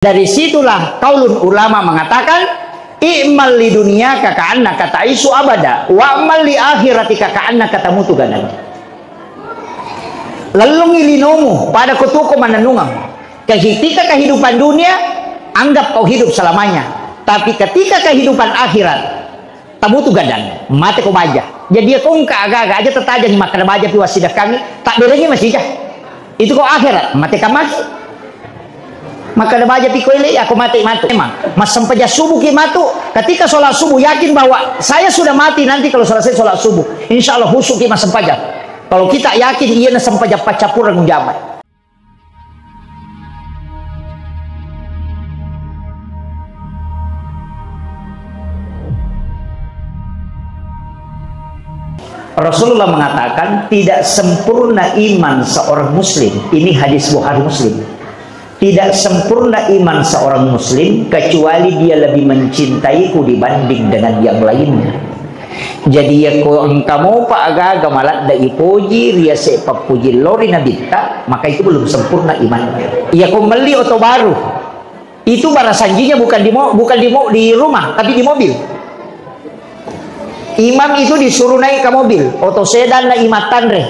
Dari situlah kaulun ulama mengatakan, i'mal li dunyaka ka'annaka ta'isu abada wa amal li akhiratika ka'annaka tamutu gadan. Lalungi linomu pada kutuku mananungang. Ketika kehidupan dunia, anggap kau hidup selamanya. Tapi ketika kehidupan akhirat, tamutu gadan, mati kau baja. Jadi kau agak-agak aja tertaja ni makan baja pi wasidah kami, tak bedanya masih jah. Itu kau akhirat, mati kamas. Maka ada baca pikoile aku mati memang mas sampai subuh kimatu ketika sholat subuh yakin bahwa saya sudah mati nanti kalau selesai sholat subuh insya Allah husuk mas sampaja kalau kita yakin iya na sampaja pacapuran jaman. Rasulullah mengatakan tidak sempurna iman seorang muslim, ini hadis Bukhari Muslim. Tidak sempurna iman seorang muslim kecuali dia lebih mencintaiku dibanding dengan yang lainnya. Jadi ya kamu pak agak malat da ipuji ria sepak puji lori nabita, maka itu belum sempurna imannya. Ya kau beli oto baru. Itu barasanjinya bukan di rumah tapi di mobil. Imam itu disuruh naik ke mobil, oto sedan na imatan re.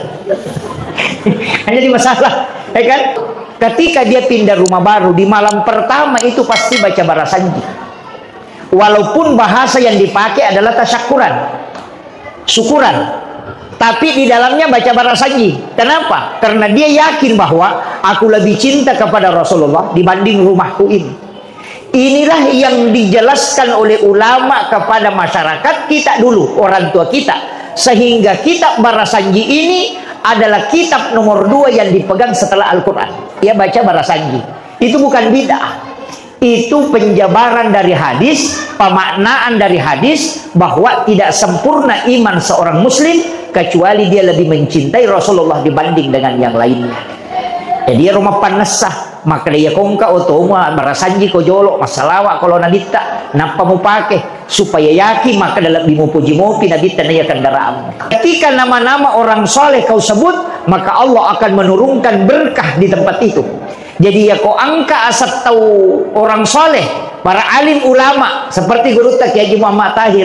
Hanya di masalah, ya kan? Ketika dia pindah rumah baru di malam pertama itu pasti baca barasanji. Walaupun bahasa yang dipakai adalah tasyakuran, syukuran, tapi di dalamnya baca barasanji. Kenapa? Karena dia yakin bahwa aku lebih cinta kepada Rasulullah dibanding rumahku ini. Inilah yang dijelaskan oleh ulama kepada masyarakat kita dulu, orang tua kita, sehingga kitab barasanji ini adalah kitab nomor 2 yang dipegang setelah Al-Quran. Dia baca barasanji. Itu bukan bid'ah. Itu penjabaran dari hadis, pemaknaan dari hadis bahwa tidak sempurna iman seorang muslim kecuali dia lebih mencintai Rasulullah dibanding dengan yang lainnya. Jadi rumah panasah, maka dia kongka otoma barasanji ko jolo masalah kalau nabita napa mau pakai supaya yakin maka dalam dimupuji mopi nabita na kendaraan. Ketika nama-nama orang soleh kau sebut, maka Allah akan menurunkan berkah di tempat itu. Jadi ya kau angka asal tahu orang soleh, para alim ulama seperti Guru Kiai Haji Muhammad Tahir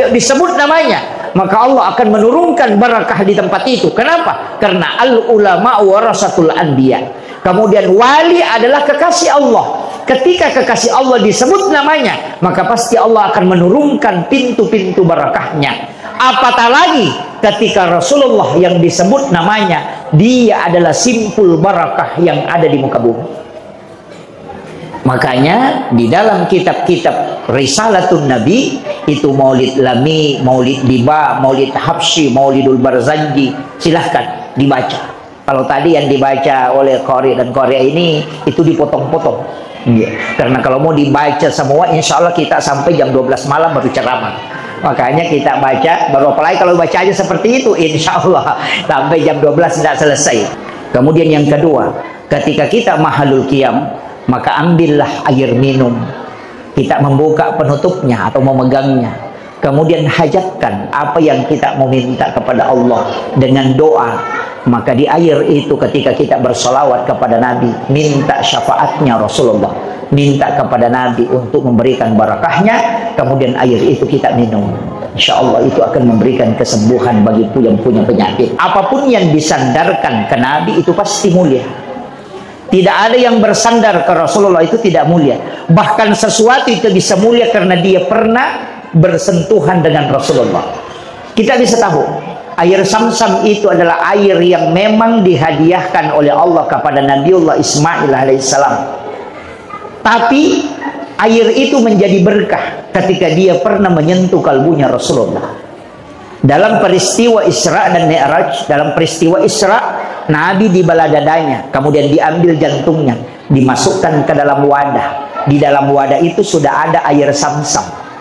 disebut namanya, maka Allah akan menurunkan barakah di tempat itu. Kenapa? Karena al ulama warasatul anbiya. Kemudian wali adalah kekasih Allah. Ketika kekasih Allah disebut namanya, maka pasti Allah akan menurunkan pintu-pintu barakahnya. Apatah lagi ketika Rasulullah yang disebut namanya, dia adalah simpul barakah yang ada di muka bumi. Makanya di dalam kitab-kitab Risalatun Nabi itu Maulid Lami, Maulid Diba, Maulid Habsyi, Maulidul Barzanji, silahkan dibaca. Kalau tadi yang dibaca oleh Qori dan Korea ini itu dipotong-potong. Karena kalau mau dibaca semua insya Allah kita sampai jam 12 malam baru ceramah. Makanya kita baca, baru apalagi kalau baca aja seperti itu insya Allah sampai jam 12 tidak selesai. Kemudian yang kedua, ketika kita mahalul qiyam, maka ambillah air minum, kita membuka penutupnya atau memegangnya, kemudian hajatkan apa yang kita meminta kepada Allah dengan doa. Maka di air itu ketika kita bersolawat kepada Nabi, minta syafaatnya Rasulullah, minta kepada Nabi untuk memberikan barakahnya, kemudian air itu kita minum, insya Allah itu akan memberikan kesembuhan bagi yang punya penyakit. Apapun yang disandarkan ke Nabi itu pasti mulia. Tidak ada yang bersandar ke Rasulullah itu tidak mulia. Bahkan sesuatu itu bisa mulia karena dia pernah bersentuhan dengan Rasulullah. Kita bisa tahu air Zamzam itu adalah air yang memang dihadiahkan oleh Allah kepada Nabiullah Ismail alaihissalam. Tapi air itu menjadi berkah ketika dia pernah menyentuh kalbunya Rasulullah. Dalam peristiwa Isra dan Mi'raj, dalam peristiwa Isra, Nabi dibelah dadanya, kemudian diambil jantungnya, dimasukkan ke dalam wadah. Di dalam wadah itu sudah ada air Zamzam.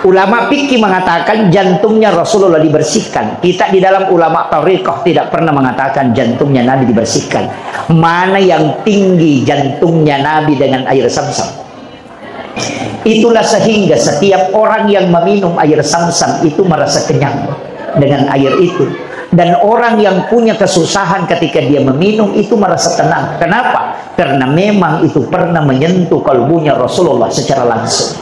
Ulama fikih mengatakan jantungnya Rasulullah dibersihkan. Kita di dalam ulama tariqah tidak pernah mengatakan jantungnya Nabi dibersihkan. Mana yang tinggi jantungnya Nabi dengan air Zamzam. Itulah sehingga setiap orang yang meminum air Zamzam itu merasa kenyang dengan air itu. Dan orang yang punya kesusahan ketika dia meminum itu merasa tenang. Kenapa? Karena memang itu pernah menyentuh kalbunya Rasulullah secara langsung.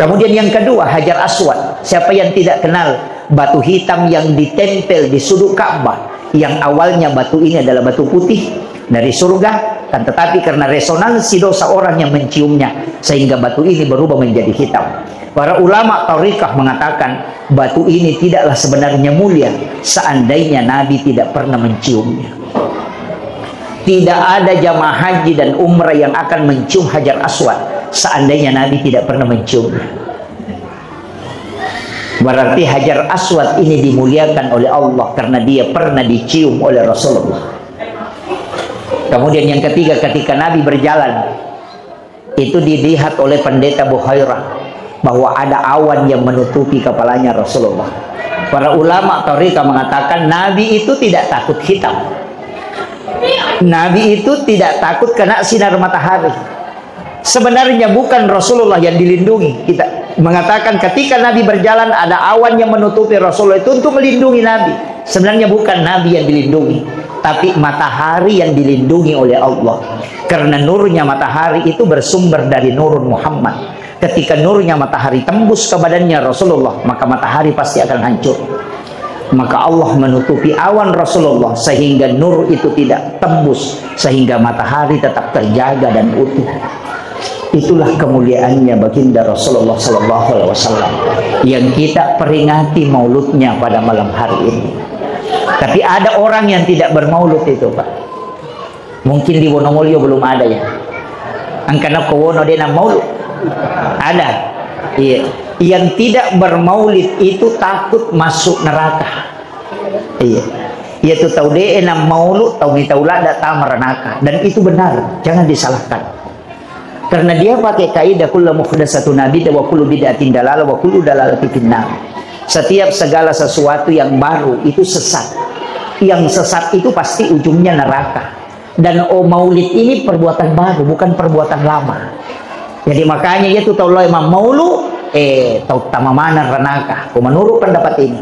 Kemudian yang kedua, Hajar Aswad. Siapa yang tidak kenal batu hitam yang ditempel di sudut Ka'bah, yang awalnya batu ini adalah batu putih dari surga, kan tetapi karena resonansi dosa orang yang menciumnya sehingga batu ini berubah menjadi hitam. Para ulama tariqah mengatakan batu ini tidaklah sebenarnya mulia seandainya Nabi tidak pernah menciumnya. Tidak ada jamaah haji dan umrah yang akan mencium Hajar Aswad seandainya Nabi tidak pernah menciumnya. Berarti Hajar Aswad ini dimuliakan oleh Allah karena dia pernah dicium oleh Rasulullah. Kemudian yang ketiga, ketika Nabi berjalan, itu dilihat oleh pendeta Buhairah bahwa ada awan yang menutupi kepalanya Rasulullah. Para ulama tariqah mengatakan Nabi itu tidak takut hitam. Nabi itu tidak takut kena sinar matahari. Sebenarnya bukan Rasulullah yang dilindungi. Kita mengatakan ketika Nabi berjalan ada awan yang menutupi Rasulullah itu untuk melindungi Nabi. Sebenarnya bukan Nabi yang dilindungi, tapi matahari yang dilindungi oleh Allah. Karena nurnya matahari itu bersumber dari nurun Muhammad. Ketika nurnya matahari tembus ke badannya Rasulullah, maka matahari pasti akan hancur. Maka Allah menutupi awan Rasulullah sehingga nur itu tidak tembus, sehingga matahari tetap terjaga dan utuh. Itulah kemuliaannya baginda Rasulullah SAW yang kita peringati mauludnya pada malam hari ini. Tapi ada orang yang tidak bermaulud itu, Pak. Mungkin di Wonomulyo belum ada ya. Angkana Kowono dia maulud. Ada. Iya. Yang tidak bermaulid itu takut masuk neraka. Iya. Yaitu tahu dia enam maulud, tahu mitaulah datang merenaka. Dan itu benar, jangan disalahkan. Karena dia pakai kaidah kullu muhdatsatun bid'ah wa kullu bid'atin dalalah wa kullu dalalatin finnar. Setiap segala sesuatu yang baru itu sesat. Yang sesat itu pasti ujungnya neraka. Dan maulid ini perbuatan baru, bukan perbuatan lama. Jadi makanya itu tahu Imam Maulu tahu tamamana renaka. Menurut pendapat ini.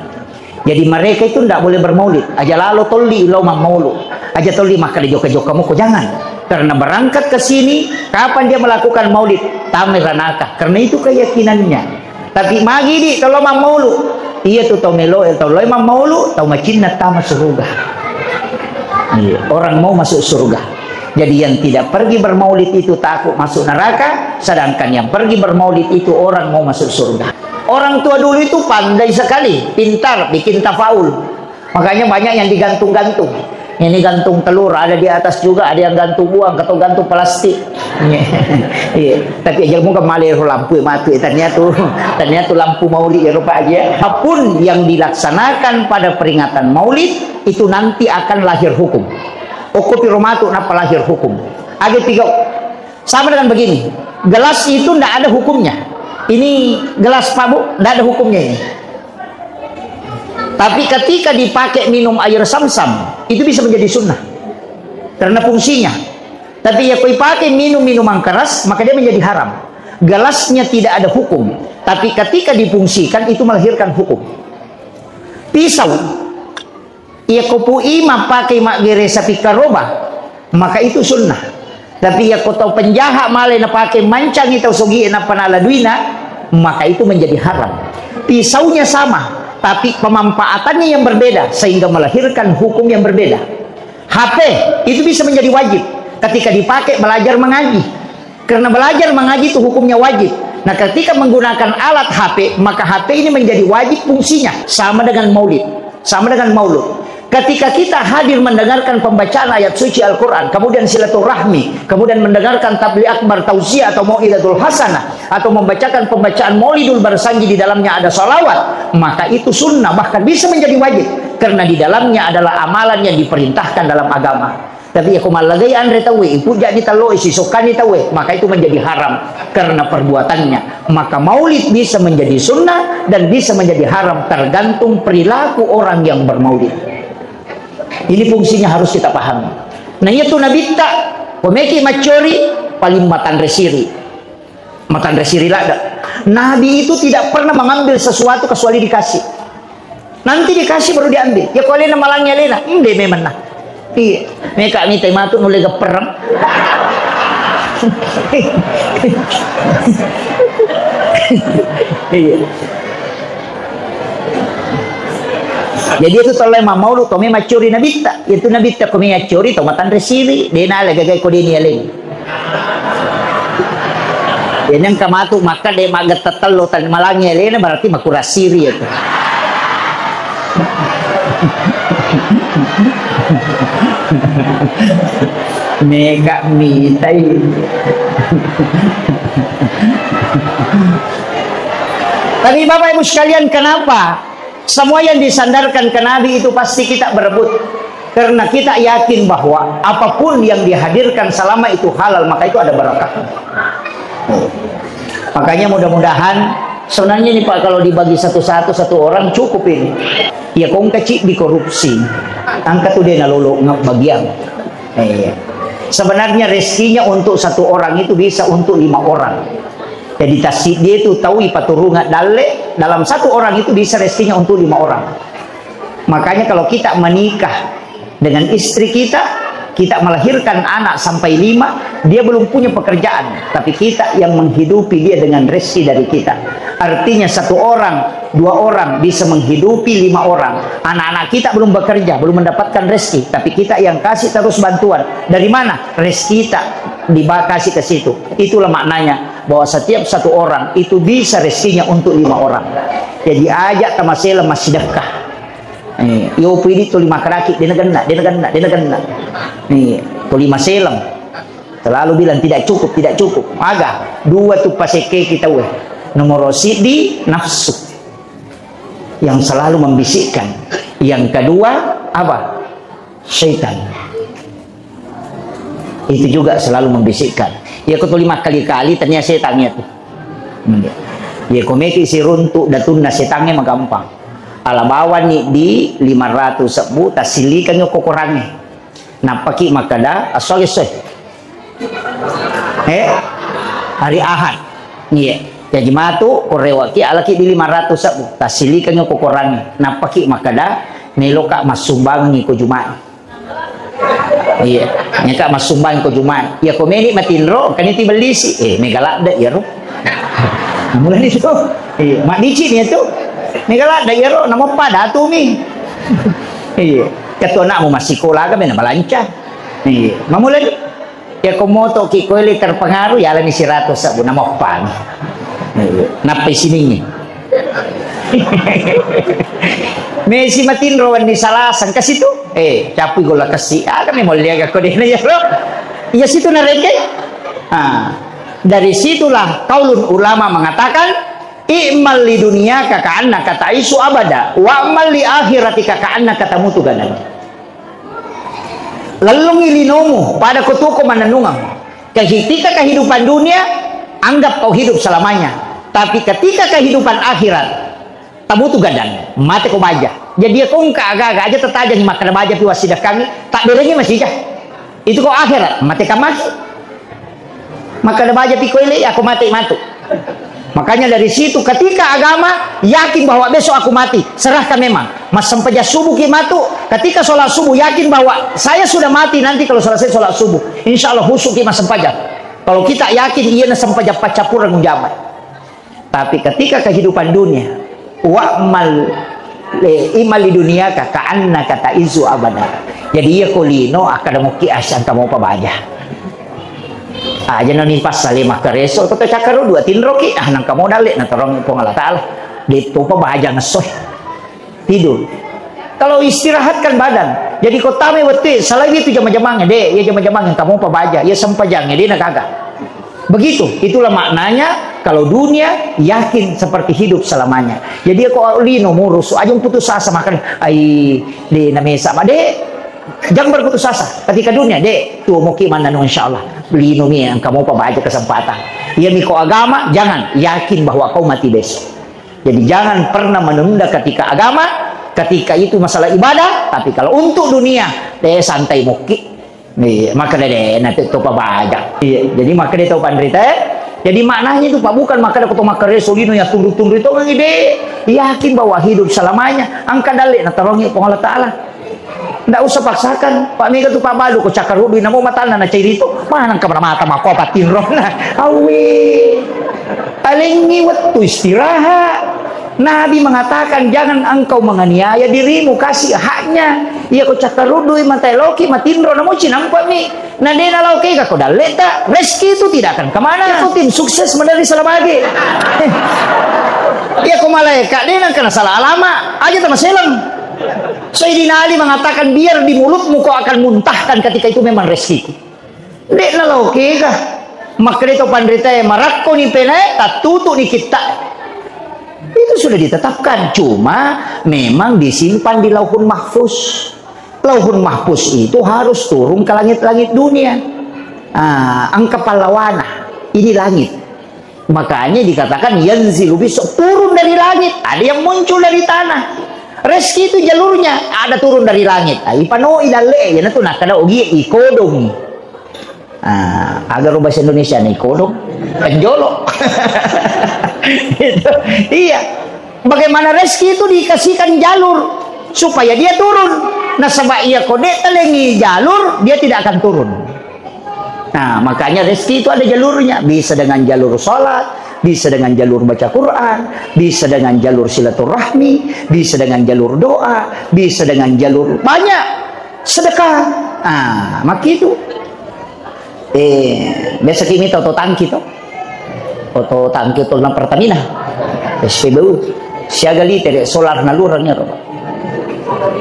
Jadi mereka itu tidak boleh bermaulid. Aja lalu tolli ilau Maulu. Aja tolli maka dijok-jok kamu kok jangan. Karena berangkat ke sini kapan dia melakukan maulid? Tamir renaka. Karena itu keyakinannya. Tapi magi di tahu Imam Maulu. Iya tuh tahu melo tahu Imam Maulu tahu macinna tamat surga. Iya, orang mau masuk surga. Jadi yang tidak pergi bermaulid itu takut masuk neraka, sedangkan yang pergi bermaulid itu orang mau masuk surga. Orang tua dulu itu pandai sekali, pintar, bikin tafaul. Makanya banyak yang digantung-gantung. Ini gantung telur, ada di atas juga, ada yang gantung uang, atau gantung plastik. Iya. Tapi aja muka malir lampu mati. Ternyata lampu maulid ya rupa aja. Apapun yang dilaksanakan pada peringatan maulid itu nanti akan lahir hukum. Okupi romatu napa lahir hukum. Agak tiga sama dengan begini. Gelas itu tidak ada hukumnya. Ini gelas Pak Bu, tidak ada hukumnya ini. Tapi ketika dipakai minum air Sam-Sam, itu bisa menjadi sunnah karena fungsinya. Tapi ya kau pakai minum minuman keras, maka dia menjadi haram. Gelasnya tidak ada hukum, tapi ketika difungsikan itu melahirkan hukum. Pisau ia kopu ima pakai mak geresa pikaroba, maka itu sunnah. Tapi ya kau tahu penjahat malah na pakai mancang itu sogi na panaladuina, maka itu menjadi haram. Pisaunya sama, tapi pemanfaatannya yang berbeda sehingga melahirkan hukum yang berbeda. HP itu bisa menjadi wajib ketika dipakai belajar mengaji, karena belajar mengaji itu hukumnya wajib. Nah ketika menggunakan alat HP, maka HP ini menjadi wajib fungsinya, sama dengan maulid, sama dengan maulud. Ketika kita hadir mendengarkan pembacaan ayat suci Al-Quran, kemudian silaturahmi, kemudian mendengarkan tabligh akbar tausiah atau mau'idatul hasanah, atau membacakan pembacaan maulidul barsanji di dalamnya ada salawat, maka itu sunnah, bahkan bisa menjadi wajib, karena di dalamnya adalah amalan yang diperintahkan dalam agama. Tapi ya kumalagay andre tawe, puja di talo isisokan di tawe, maka itu menjadi haram karena perbuatannya. Maka maulid bisa menjadi sunnah dan bisa menjadi haram tergantung perilaku orang yang bermaulid. Ini fungsinya harus kita pahami. Nah itu Nabi tak pemeki macori paling matan resiri lah. Nabi itu tidak pernah mengambil sesuatu kecuali dikasih. Nanti dikasih baru diambil. Ya kalau lena malangnya lena, deh memang nah. Iya, mereka minta matu mulai keperang. Iya. Jadi itu tolong mau lu kami macuri nabita, itu nabita kami macuri tomatan resili, dena lagagai kodi ni aleng. Yang kamatu maka dia magat tetelo tan malangnya lena berarti makurasiri itu. Mega mitai. Tapi Bapak Ibu sekalian, kenapa semua yang disandarkan ke Nabi itu pasti kita berebut? Karena kita yakin bahwa apapun yang dihadirkan selama itu halal, maka itu ada barakah. Makanya mudah-mudahan sebenarnya nih Pak, kalau dibagi satu-satu satu orang cukup ini. Ya kong kecil di korupsi, angkat tuh dia nalolo bagian. Sebenarnya rezekinya untuk satu orang itu bisa untuk 5 orang. Jadi dia itu tahu paturungan dalam satu orang itu bisa rezekinya untuk 5 orang. Makanya kalau kita menikah dengan istri kita melahirkan anak sampai 5, dia belum punya pekerjaan, tapi kita yang menghidupi dia dengan rezeki dari kita. Artinya 1 orang, 2 orang bisa menghidupi 5 orang. Anak-anak kita belum bekerja, belum mendapatkan rezeki, tapi kita yang kasih terus bantuan. Dari mana? Rezeki kita dikasih ke situ. Itulah maknanya bahwa setiap 1 orang itu bisa rezekinya untuk 5 orang. Jadi ajak tamasela masih dekat. Yo pidi tu 5 keraki, dia negana. Nih, tu 5 selam. Selalu bilang tidak cukup. Agak 2 tu paseke kita weh. Nomor di nafsu yang selalu membisikkan. Yang kedua apa? Syaitan. Itu juga selalu membisikkan. Ya kau 5 kali-kali ternyata setannya tuh. Ya kau meki si runtuk datun setannya mah gampang. Alabawan ni di 500 sebu tasilikan yung kukurangnya napaki makada asolisoi hari Ahad iya jadi matu korewaki alaki di 500 sebu tasilikan yung kukurangnya napaki makada niloka masumbangi ko Jumat iya nyaka masumbangi ko Jumat ya komeni matinro kaniti belisi megalak da ya ro mulai itu mak dici ni itu Nigala dairo namo pada tu mi. Iya. Kato na mo masikola kami na malancha. Iya. Mamulad ya komoto ki koeli terpengaruh ya ala ni si Rato sa bu namo pan. Iya. Napay siningi. Messi matinro di salasan kasi tu. Capoy gola kasi. Kami mo liaga ko din ya bro. Iya situ na reke. Dari situlah kaulun ulama mengatakan i'mal li dunyaka ka'annaka ta'isu abada wa amal li akhiratika ka'annaka tamutu gadan. Lalong ilinomu pada kutuko mananungang. Ketika kehidupan dunia anggap kau hidup selamanya, tapi ketika kehidupan akhirat tamutu gadan, mati kau baja. Jadi kau agak-agak aja tetaja ni makan baja pi wasidah kami, tak berenya masih jah. Itu kau akhirat, mati kau mati. Makan baja pi kau ile aku mati. Makanya dari situ ketika agama yakin bahwa besok aku mati, serahkan memang. Mas sampaja subuh ki matu, ketika sholat subuh yakin bahwa saya sudah mati nanti kalau selesai sholat subuh. Insya Allah husuk ki mas sampaja. Kalau kita yakin iya na sampaja pacapurang jabat. Tapi ketika kehidupan dunia, wa'mal imali dunia ka'anna kata izu abada. Jadi ya kolino akadamuki asyan kamu pabaja. Aja nani pas salimah kereso atau cakaru 2 tinroki nang kamu dalik na torong pong Allah Ta'ala gitu pa bahaja ngesoy tidur. Kalau istirahatkan badan jadi kota me weti salagi itu jama-jamangnya deh ya jama-jamangnya kamu pa bahaja ya sempajangnya dia nak kagak begitu. Itulah maknanya kalau dunia yakin seperti hidup selamanya. Jadi kok lino murus aja putus asa makan di namesa made. Jangan berputus asa ketika dunia dek tuh mau gimana no insyaallah lindungi yang kamu apa aja kesempatan ya miko agama jangan yakin bahwa kau mati besok. Jadi jangan pernah menunda ketika agama, ketika itu masalah ibadah, tapi kalau untuk dunia deh santai muki nih maka deh nanti topa banyak. Jadi maka deh tahu pandrita Jadi maknanya itu Pak, bukan maka aku makar solino ya tunduk-tunduk itu orang ide yakin bahwa hidup selamanya angka dalek na tarongnya Allah Ta'ala. Nggak usah paksakan Pak Mega tuh Pak Balu ko cakar rubi namo matana na ciri itu mana ka mata mako patin rona awi alingi waktu istirahat. Nabi mengatakan jangan engkau menganiaya dirimu, kasih haknya. Iya ko cakar rubi matai loki matinro namo cinang Pak Mi nadena loki ka ko daleta rezeki itu tidak akan kemana. Ikutin sukses mendari selabagi. Iya ko malaikat dena kena salah alama aja sama selang. Sayyidina Ali mengatakan biar di mulutmu kau akan muntahkan ketika itu memang rezekiku. Dek na loke kah? Maka itu pandrita marakko ni pena tatutu ni kita. Itu sudah ditetapkan, cuma memang disimpan di Lauhul Mahfuz. Lauhul Mahfuz itu harus turun ke langit-langit dunia. Angka pahlawana ini langit. Makanya dikatakan yanzilu besok turun dari langit, ada yang muncul dari tanah. Rezeki itu jalurnya ada turun dari langit. Ipano idale ya itu nak kada ugi ikodong. Agar bahasa Indonesia nih ikodong penjolok. Gitu. Iya. Bagaimana rezeki itu dikasihkan jalur supaya dia turun. Nah sebab ia kode telengi jalur dia tidak akan turun. Nah makanya rezeki itu ada jalurnya, bisa dengan jalur sholat, bisa dengan jalur baca Quran, bisa dengan jalur silaturahmi, bisa dengan jalur doa, bisa dengan jalur banyak sedekah. Maka itu biasa kimi toto tangki to, toto tangki to na Pertamina, SPBU, siaga liter solar nalurangnya to,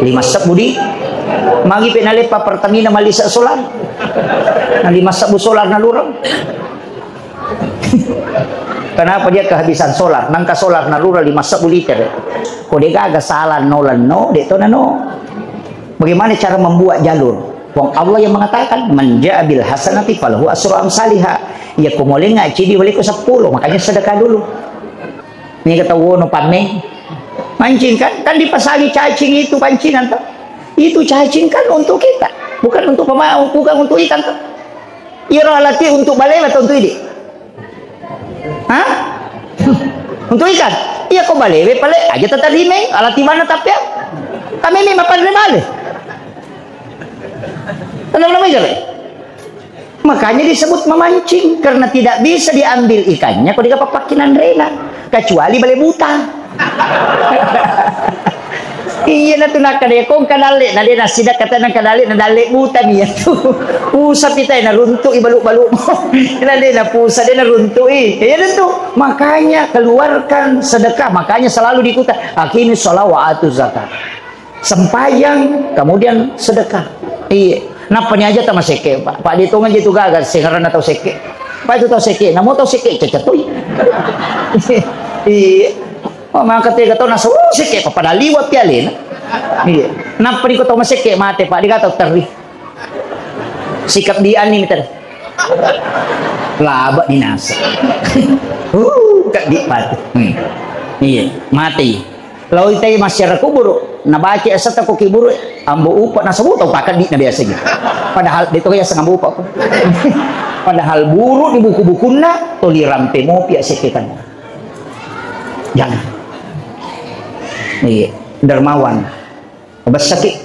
5 budi, magi penalepa Pertamina malisa solar, na 5 solar nalurang. Kenapa dia kehabisan solar? Nangka solar nalura 5 liter. Kode gaga salah nolan no, deto na no. Bagaimana cara membuat jalur? Wong Allah yang mengatakan manja bil hasanati falahu asru amsalihha. Ya kumole ngaji di wali ko 10, makanya sedekah dulu. Ini kata wono pameng. Mancing kan dipasangi cacing itu pancingan tuh. Itu cacing kan untuk kita, bukan untuk pemau, bukan untuk ikan tuh. Ira alati untuk balai atau untuk ini? Hah? Untuk ikan? Iya kok balewe pale aja tetap rimeng alati mana tapi kami ini mapan remale. Kenapa namanya? Makanya disebut memancing karena tidak bisa diambil ikannya kalau dikapapakinan rela kecuali balai buta. Iya na tu nak kadai kong kadale na dia nasidak kata na kadale na dale buta niya tu. Pusa pitay na runtuk ibaluk-baluk mo. Na dia na pusa dia na runtuk Ya tu. Makanya keluarkan sedekah, makanya selalu diikutan. Akhirnya sholawatu zakat. Sempayang kemudian sedekah. Iya. Napa ni aja tama seke, Pak. Pak ditungan jitu gagal sengaran atau seke. Pak itu tahu seke, namo tahu seke cecetoy. Iya. Oh, mga katiga to nasa seke pa pada liwat pialin. Iya. Napa di ko to maseke mate Pak di kataw terri. Sikap di ani meter. Laba di nasa. Kak di mati. Iya, mati. Law itay masyara kubur nabaca asa ta ko kibur ambo upa nasa buto pakan di na biasa gitu. Padahal dito kaya sa ambo upa ko. Padahal buru di buku-bukunna toliram temo pia seketan. Jangan. Iya, dermawan. Besakit.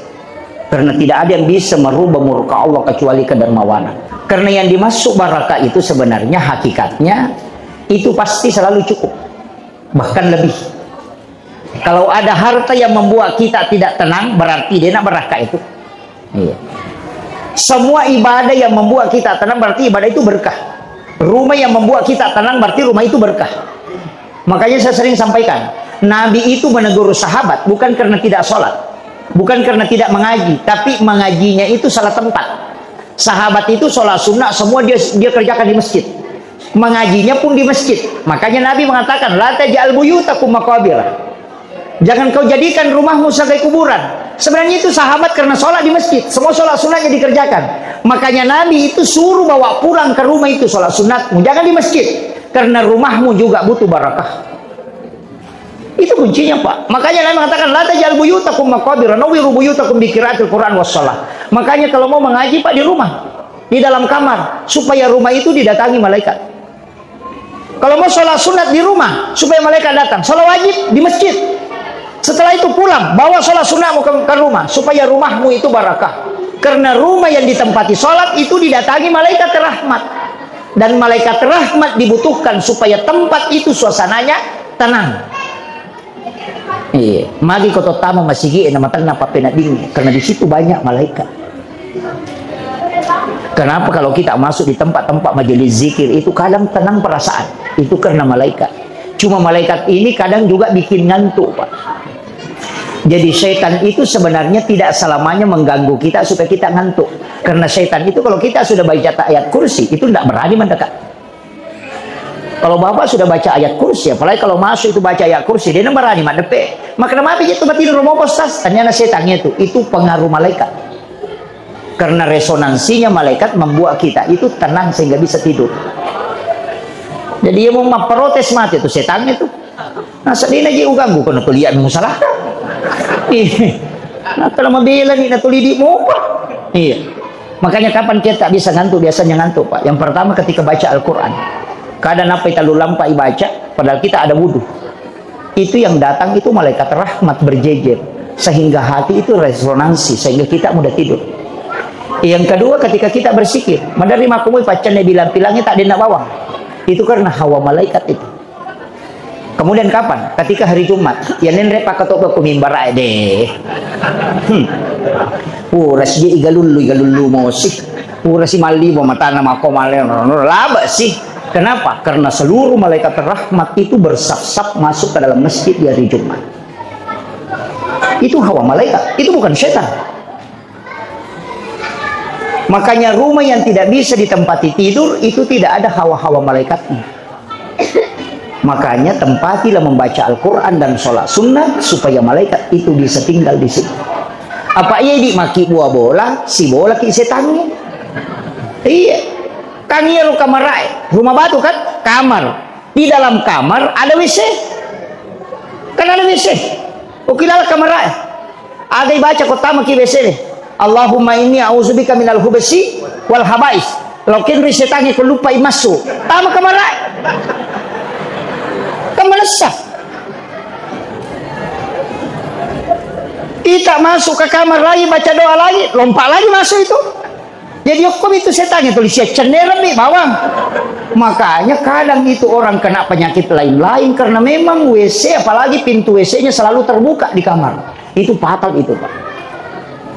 Karena tidak ada yang bisa merubah murka Allah kecuali kedermawanan. Karena yang dimasuk barakah itu sebenarnya hakikatnya itu pasti selalu cukup. Bahkan lebih. Kalau ada harta yang membuat kita tidak tenang, berarti dia nak barakah itu. Iya. Semua ibadah yang membuat kita tenang berarti ibadah itu berkah. Rumah yang membuat kita tenang berarti rumah itu berkah. Makanya saya sering sampaikan, Nabi itu menegur sahabat bukan karena tidak sholat, bukan karena tidak mengaji, tapi mengajinya itu salah tempat. Sahabat itu sholat sunnah semua dia kerjakan di masjid, mengajinya pun di masjid. Makanya Nabi mengatakan, la taj'al buyutakum maqabira. Jangan kau jadikan rumahmu sebagai kuburan. Sebenarnya itu sahabat karena sholat di masjid, semua sholat sunnahnya dikerjakan. Makanya Nabi itu suruh bawa pulang ke rumah itu sholat sunnatmu, jangan di masjid. Karena rumahmu juga butuh barakah. Itu kuncinya Pak. Makanya Nabi mengatakan la taj'al buyutakum maqabira nawwiru buyutakum bi qiraatil Qur'an was shalah. Makanya kalau mau mengaji Pak di rumah, di dalam kamar, supaya rumah itu didatangi malaikat. Kalau mau sholat sunat di rumah supaya malaikat datang, sholat wajib di masjid. Setelah itu pulang, bawa sholat sunatmu ke rumah supaya rumahmu itu barakah. Karena rumah yang ditempati sholat itu didatangi malaikat rahmat, dan malaikat rahmat dibutuhkan supaya tempat itu suasananya tenang. Iya, magi kota tamu masih nama tanah papena dingin, karena di situ banyak malaikat. Kenapa kalau kita masuk di tempat-tempat majelis zikir itu kadang tenang perasaan? Itu karena malaikat. Cuma malaikat ini kadang juga bikin ngantuk, Pak. Jadi syaitan itu sebenarnya tidak selamanya mengganggu kita supaya kita ngantuk. Karena syaitan itu kalau kita sudah baca ayat kursi, itu tidak berani mendekat. Kalau bapak sudah baca ayat kursi, apalagi kalau masuk itu baca ayat kursi, dia tidak berani mendekat. Maka kenapa itu tidur rumah postas? Ternyata syaitannya itu pengaruh malaikat. Karena resonansinya malaikat membuat kita itu tenang sehingga bisa tidur. Jadi dia mau memprotes mati itu setannya itu. Nah sedih aja ganggu kena tuh lihat musalah. Nah kalau membela nih natu lidik mau apa? Iya. Makanya kapan kita tak bisa ngantuk? Biasanya ngantuk, Pak. Yang pertama ketika baca Al-Quran. Kadang apa kita lu lampai baca, padahal kita ada wudhu. Itu yang datang itu malaikat rahmat berjejer, sehingga hati itu resonansi, sehingga kita mudah tidur. Yang kedua ketika kita bersikir, menerima kumui pacarnya bilang-bilangnya tak ada nak bawang. Itu karena hawa malaikat itu. Kemudian kapan? Ketika hari Jumat, ya nendre pak ketok ke mimbar deh. Ras dia igalulu musik. Si mali mau mata nama ko male laba sih. Kenapa? Karena seluruh malaikat rahmat itu bersap-sap masuk ke dalam masjid di hari Jumat. Itu hawa malaikat, itu bukan setan. Makanya rumah yang tidak bisa ditempati tidur itu tidak ada hawa-hawa malaikatnya. Makanya tempatilah membaca Al-Quran dan sholat sunnah supaya malaikat itu bisa tinggal di situ. Apa iya dimaki buah bola, si bola ki setannya. Iya. Kan iya kamar rumah batu kan kamar. Di dalam kamar ada WC. Kan ada WC. Ukilah kamar ada baca kota maki WC deh. Allahumma inni a'udzubika minal hubasi wal habais. Lokin risetangi kelupa masuk. Tama kamera. Kemelesah. Kita masuk ke kamar lagi baca doa lagi, lompat lagi masuk itu. Jadi hukum itu setannya tulis cenderung di bawang. Makanya kadang itu orang kena penyakit lain-lain karena memang WC apalagi pintu WC-nya selalu terbuka di kamar. Itu fatal itu, Pak.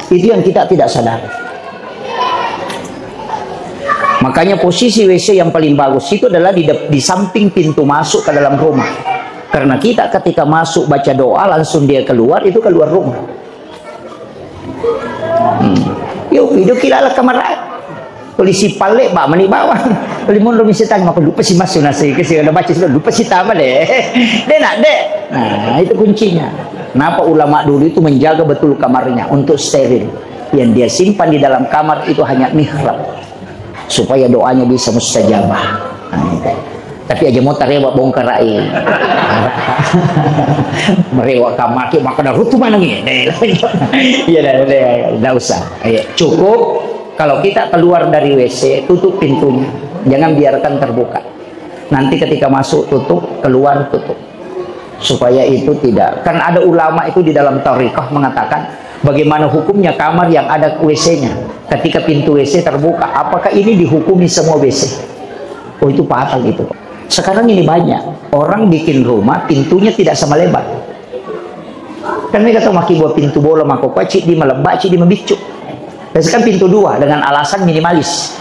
Itu yang kita tidak sadar. Makanya posisi WC yang paling bagus itu adalah di samping pintu masuk ke dalam rumah. Karena kita ketika masuk baca doa langsung dia keluar, itu keluar rumah. Yuk hidup kita lah kamar polisi palek pak mani bawang limun rumi setan maka lupa si masuk nasi kasi udah baca sudah lupa si tama deh nak deh. Nah itu kuncinya. Kenapa ulama dulu itu menjaga betul kamarnya untuk steril. Yang dia simpan di dalam kamar itu hanya mihrab supaya doanya bisa mustajabah. Nah, tapi aja mau tarewa bongkar air merewa kamar ki maka dah rutu mana nih. Iya dah usah. Ayo cukup kalau kita keluar dari WC tutup pintunya, jangan biarkan terbuka. Nanti ketika masuk tutup, keluar tutup. Supaya itu tidak, kan ada ulama itu di dalam Thariqah mengatakan bagaimana hukumnya kamar yang ada WC-nya ketika pintu WC terbuka, apakah ini dihukumi semua WC? Oh itu fatal itu. Sekarang ini banyak orang bikin rumah pintunya tidak sama lebar. Kan mereka tahu maki buat pintu bola mako cik di melebak cik di membicuk. Dan sekarang pintu dua dengan alasan minimalis.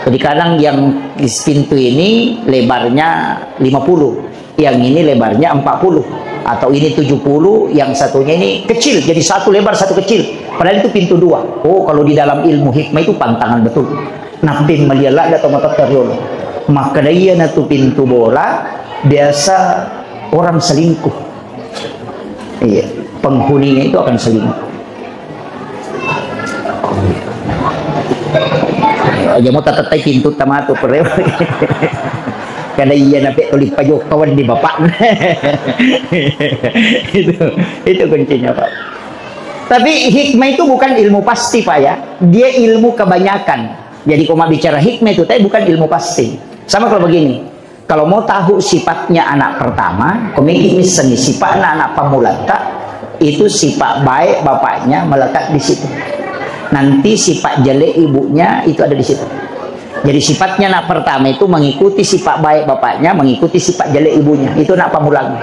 Jadi kadang yang pintu ini lebarnya 50. Yang ini lebarnya 40 atau ini 70, yang satunya ini kecil jadi satu lebar satu kecil, padahal itu pintu dua. Oh kalau di dalam ilmu hikmah itu pantangan betul. Napin maliala atau mata teriol maka dia natu pintu bola biasa orang selingkuh. Iya, penghuninya itu akan selingkuh. Aja mau tatai pintu tamatu pereu. Karena iya nabi tulis pajok kawan di bapak. itu kuncinya Pak. Tapi hikmah itu bukan ilmu pasti Pak ya, dia ilmu kebanyakan. Jadi kalau bicara hikmah itu tapi bukan ilmu pasti. Sama kalau begini, Kalau mau tahu sifatnya anak pertama, komiki misalnya sifat anak pamulata, itu sifat baik bapaknya melekat di situ. Nanti sifat jelek ibunya itu ada di situ. Jadi sifatnya anak pertama itu mengikuti sifat baik bapaknya, mengikuti sifat jelek ibunya. Itu anak pamulang.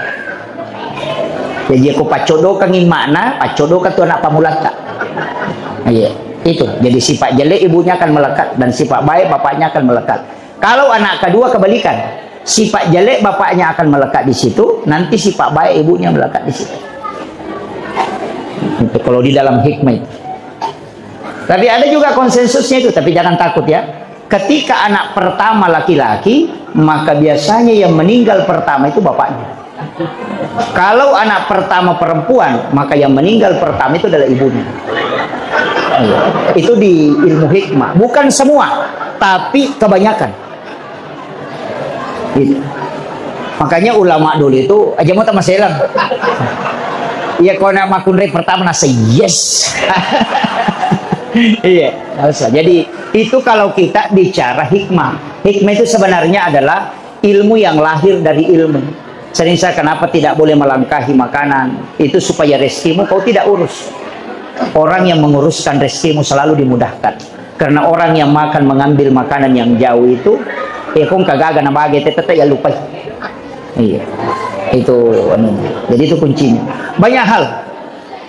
Jadi aku pacodokan in makna, pacodokan itu anak pamulata. Iya, itu. Jadi sifat jelek ibunya akan melekat dan sifat baik bapaknya akan melekat. Kalau anak kedua kebalikan, sifat jelek bapaknya akan melekat di situ, nanti sifat baik ibunya melekat di situ. Itu kalau di dalam hikmah. Tapi ada juga konsensusnya itu, tapi jangan takut ya. Ketika anak pertama laki-laki, maka biasanya yang meninggal pertama itu bapaknya. Kalau anak pertama perempuan, maka yang meninggal pertama itu adalah ibunya. Itu di ilmu hikmah. Bukan semua, tapi kebanyakan. Gitu. Makanya ulama dulu itu aja mau tak masalah. Iya, kalau nak makunre pertama nasi yes. Iya, jadi itu kalau kita bicara hikmah. Hikmah itu sebenarnya adalah ilmu yang lahir dari ilmu. Sering saya kenapa tidak boleh melangkahi makanan? Itu supaya rezekimu kau tidak urus. Orang yang menguruskan rezekimu selalu dimudahkan. Karena orang yang mengambil makanan yang jauh itu, kau kagak nabage tetap ya lupa. Iya, itu. Jadi itu kuncinya. Banyak hal.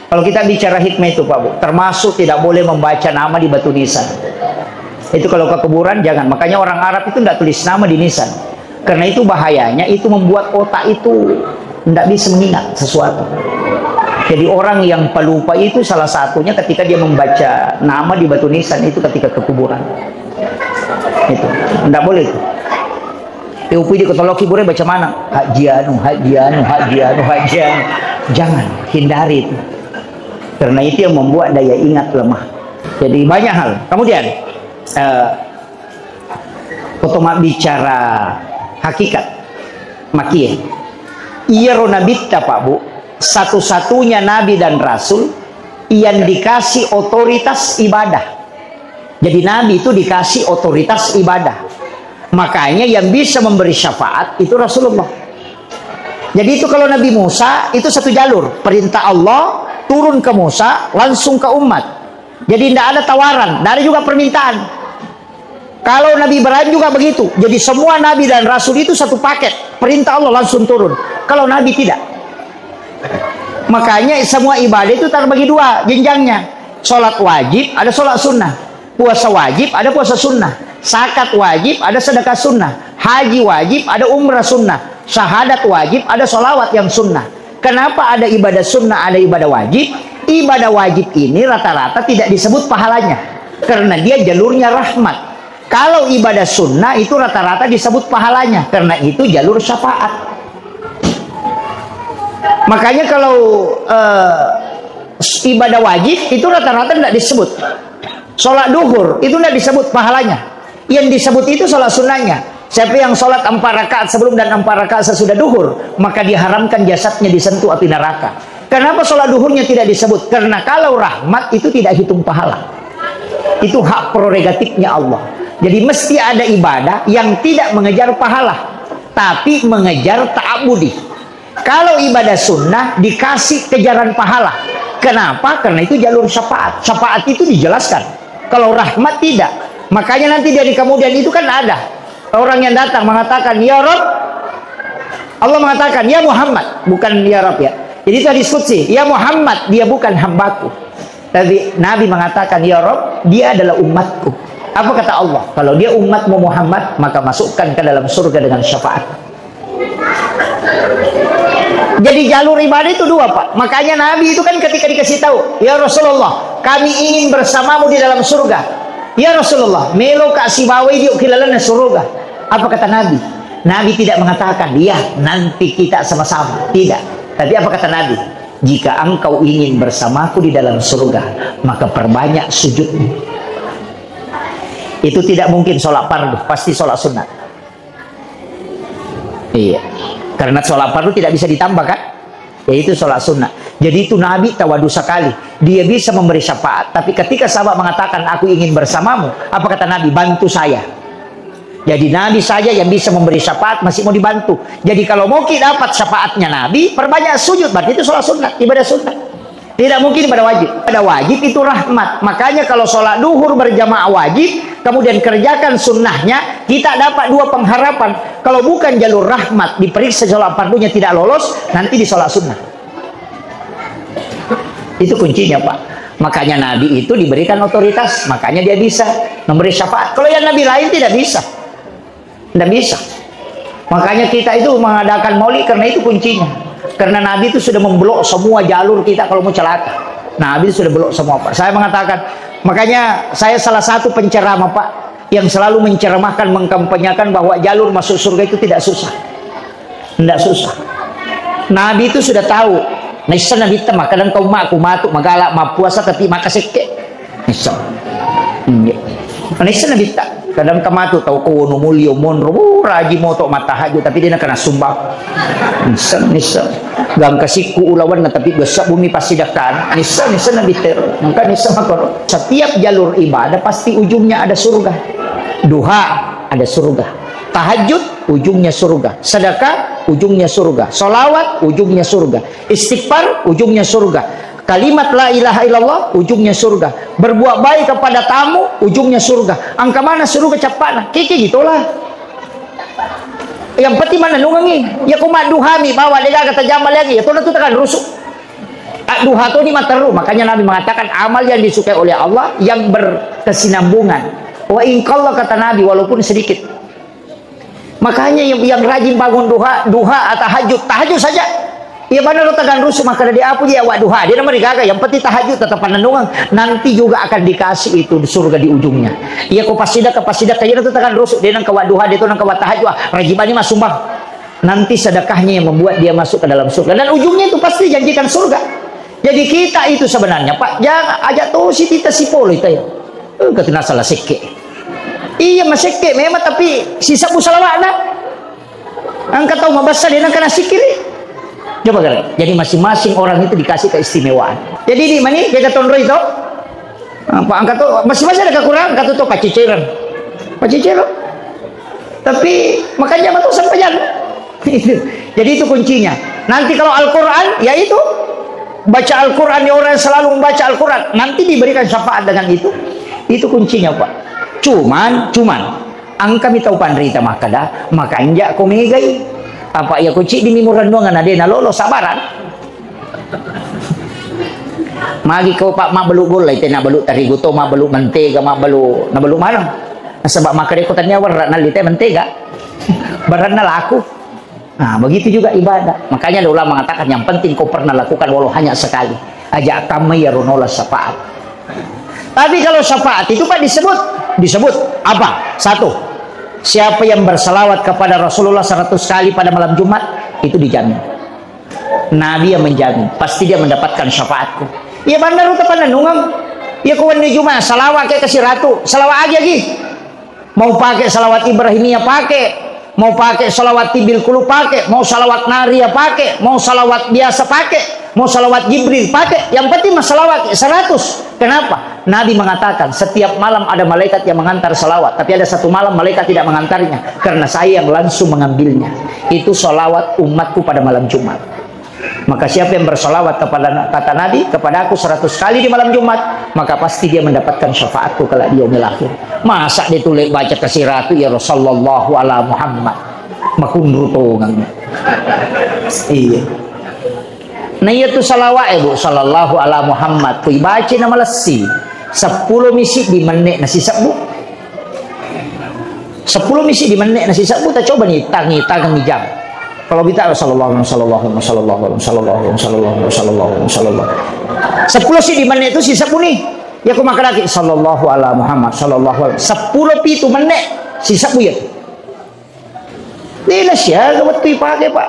Kalau kita bicara hikmah itu Pak Bu, termasuk tidak boleh membaca nama di batu nisan. Itu kalau ke kuburan jangan. Makanya orang Arab itu tidak tulis nama di nisan. Karena itu bahayanya, itu membuat otak itu tidak bisa mengingat sesuatu. Jadi orang yang pelupa itu salah satunya ketika dia membaca nama di batu nisan itu ketika ke kuburan. Itu tidak boleh itu. Di ketoloki boleh baca mana? Hajianu. Jangan, hindari itu. Karena itu yang membuat daya ingat lemah. Jadi banyak hal. Kemudian otomat bicara hakikat makiyah. Iya ronabitta Pak Bu, satu-satunya nabi dan rasul yang dikasih otoritas ibadah. Jadi nabi itu dikasih otoritas ibadah. Makanya yang bisa memberi syafaat itu Rasulullah. Jadi itu kalau Nabi Musa itu satu jalur, perintah Allah turun ke Musa langsung ke umat. Jadi tidak ada tawaran, tidak ada juga permintaan. Kalau Nabi Ibrahim juga begitu. Jadi semua Nabi dan Rasul itu satu paket. Perintah Allah langsung turun. Kalau Nabi tidak. Makanya semua ibadah itu terbagi dua jenjangnya. Sholat wajib, ada sholat sunnah. Puasa wajib, ada puasa sunnah. Zakat wajib, ada sedekah sunnah. Haji wajib, ada umrah sunnah. Syahadat wajib, ada sholawat yang sunnah. Kenapa ada ibadah sunnah, ada ibadah wajib? Ibadah wajib ini rata-rata tidak disebut pahalanya. Karena dia jalurnya rahmat. Kalau ibadah sunnah itu rata-rata disebut pahalanya, karena itu jalur syafaat. Makanya kalau ibadah wajib itu rata-rata tidak disebut. Sholat duhur itu tidak disebut pahalanya. Yang disebut itu sholat sunnahnya. Siapa yang sholat 4 rakaat sebelum dan 4 rakaat sesudah duhur, maka diharamkan jasadnya disentuh api neraka. Kenapa sholat duhurnya tidak disebut? Karena kalau rahmat itu tidak hitung pahala. Itu hak prerogatifnya Allah. Jadi mesti ada ibadah yang tidak mengejar pahala, tapi mengejar ta'abudi. Kalau ibadah sunnah dikasih kejaran pahala. Kenapa? Karena itu jalur syafaat. Syafaat itu dijelaskan. Kalau rahmat tidak. Makanya nanti dari kemudian itu kan ada orang yang datang mengatakan, ya Rob. Allah mengatakan, ya Muhammad. Bukan ya Rob ya. Jadi itu diskusi. Ya Muhammad, dia bukan hambaku. Tapi Nabi mengatakan, ya Rob, dia adalah umatku. Apa kata Allah? Kalau dia umatmu Muhammad, maka masukkan ke dalam surga dengan syafaat. Jadi jalur ibadah itu dua Pak. Makanya Nabi itu kan ketika dikasih tahu, ya Rasulullah, kami ingin bersamamu di dalam surga. Ya Rasulullah, melo kak si bawa diuk kilalana surga. Apa kata Nabi? Nabi tidak mengatakan, ya nanti kita sama-sama. Tidak. Tapi apa kata Nabi? Jika engkau ingin bersamaku di dalam surga, maka perbanyak sujudmu. Itu tidak mungkin sholat fardu, pasti sholat sunat. Iya, karena sholat fardu tidak bisa ditambah kan? Yaitu sholat sunnah. Jadi itu Nabi tawadu sekali. Dia bisa memberi syafaat, tapi ketika sahabat mengatakan aku ingin bersamamu, apa kata Nabi? Bantu saya. Jadi Nabi saja yang bisa memberi syafaat, masih mau dibantu. Jadi kalau mau kita dapat syafaatnya Nabi, perbanyak sujud, berarti itu sholat sunat, ibadah sunat. Tidak mungkin ibadah wajib. Ibadah wajib itu rahmat. Makanya kalau sholat duhur berjamaah wajib, kemudian kerjakan sunnahnya, kita dapat dua pengharapan. Kalau bukan jalur rahmat, diperiksa sholat fardunya tidak lolos, nanti di sholat sunnah. Itu kuncinya, Pak. Makanya Nabi itu diberikan otoritas, makanya dia bisa memberi syafaat. Kalau yang Nabi lain tidak bisa. Tidak bisa. Makanya kita itu mengadakan maulid karena itu kuncinya. Karena Nabi itu sudah memblok semua jalur kita kalau mau celaka. Nabi itu sudah blok semua, Pak. Saya mengatakan, makanya saya salah satu penceramah, Pak, yang selalu menceramahkan, mengkampanyakan bahwa jalur masuk surga itu tidak susah. Tidak susah. Nabi itu sudah tahu. Nisa Nabi tema kadang kau aku matuk magalak puasa tapi makaseke. Nisa. Nisa Nabi tak kadang kamatu tahu kau mulio monro raji motok mata haju tapi dia nak kena sumbang. Nisa gang kasiku ulawan na tapi dosa bumi pasti dakan. Nisa Nabi ter. Maka Nisa makor. Setiap jalur ibadah pasti ujungnya ada surga. Duha ada surga. Tahajud ujungnya surga, sedekah ujungnya surga, solawat ujungnya surga, istighfar ujungnya surga, kalimat la ilaha illallah ujungnya surga, berbuat baik kepada tamu ujungnya surga. Angka mana surga capana kiki gitulah. Yang penting mana nungangi ya kumat duhami bawa dia kata jamal lagi ya tuh tekan rusuk duha tuh ni materu. Makanya Nabi mengatakan amal yang disukai oleh Allah yang berkesinambungan. Wa in qalla kata Nabi walaupun sedikit. Makanya yang rajin bangun duha atau tahajud saja. Ya benar tegan rusuh maka dia apa dia awak duha. Dia nama digaga. Yang penting tahajud tetap panandungan. Nanti juga akan dikasih itu di surga di ujungnya. Ya kau pasidak kayaknya itu tegan rusuh. Dia nang kawat duha, dia tu nang kawat tahajud. Rajin ini mas sumbang. Nanti sedekahnya yang membuat dia masuk ke dalam surga. Dan ujungnya itu pasti janjikan surga. Jadi kita itu sebenarnya Pak, jangan ajak tuh si tita si polo itu ya. Ketina salah seke. Iya maseke memang tapi sisa busalawat nak. Angkat tahu mabasa dia nak kena sikiri. Coba kan. Jadi masing-masing orang itu dikasih keistimewaan. Jadi di mana jaga tondro itu? Apa angkat tuh masing-masing ada kekurangan angkat tuh paciciran. Tapi makanya betul sampai jalan. Jadi itu kuncinya. Nanti kalau Al-Quran ya itu baca Al-Quran orang yang selalu membaca Al-Quran nanti diberikan syafaat dengan itu. Itu kuncinya Pak. Cuman angka mi tahu panrita makada maka injak ko megai apa ya kuci di mimuran doang ada na lolo sabaran magi kau Pak ma beluk gulai tena beluk terigu to ma beluk mentega ma beluk na beluk marang sebab maka dia kotanya warna na lite mentega baran na laku. Nah begitu juga ibadah. Makanya ada ulama mengatakan yang penting kau pernah lakukan walau hanya sekali ajak kami ya runola syafaat. Tapi kalau syafaat itu Pak disebut apa? Satu, siapa yang berselawat kepada Rasulullah 100 kali pada malam Jumat itu dijamin. Nabi yang menjamin, pasti dia mendapatkan syafaatku. Ya bandar utapan nungang. Ya kawan di Jumat salawat kayak kasih ratu, salawat aja gi. Mau pakai salawat Ibrahimiyah pakai, mau pakai salawat Tibil Kulu pakai, mau salawat Naria pakai, mau salawat biasa pakai, mau salawat Jibril pakai. Yang penting mas salawat 100. Kenapa? Nabi mengatakan setiap malam ada malaikat yang mengantar salawat, tapi ada satu malam malaikat tidak mengantarnya karena saya yang langsung mengambilnya. Itu salawat umatku pada malam Jumat. Maka siapa yang bersalawat kepada kata Nabi kepada aku 100 kali di malam Jumat, maka pasti dia mendapatkan syafaatku kala di yaumil akhir. Masa dia tulis baca kasih ratu ya Rasulullah ala Muhammad makundru tongang. Iya. Nah itu salawat Bu sallallahu ala Muhammad kui baca nama lesi 10 misi di menit nasi sabu 10 misi di menit nasi sabu kita coba nih tangi jam kalau kita sallallahu 10 sih di menit itu si sabu nih ya aku makan lagi sallallahu ala Muhammad sallallahu 10 pitu menit si sabu ya ini sih waktu pakai Pak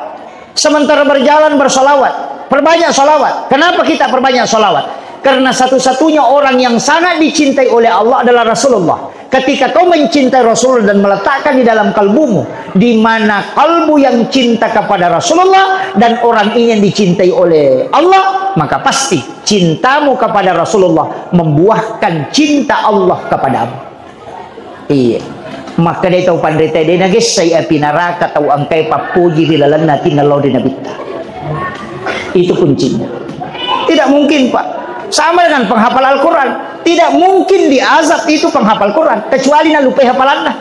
sementara berjalan bersolawat perbanyak solawat. Kenapa kita perbanyak solawat? Karena satu-satunya orang yang sangat dicintai oleh Allah adalah Rasulullah. Ketika kau mencintai Rasulullah dan meletakkan di dalam kalbumu, di mana kalbu yang cinta kepada Rasulullah dan orang ini yang dicintai oleh Allah, maka pasti cintamu kepada Rasulullah membuahkan cinta Allah kepadamu. Iya. maka dia tahu pandai dia nagis saya pinaraka tahu angkai papuji dilalan natin na di nabita. Itu kuncinya. Tidak mungkin Pak, sama dengan penghafal Al-Quran, tidak mungkin diazab itu penghafal Quran kecuali na lupa hafalannya.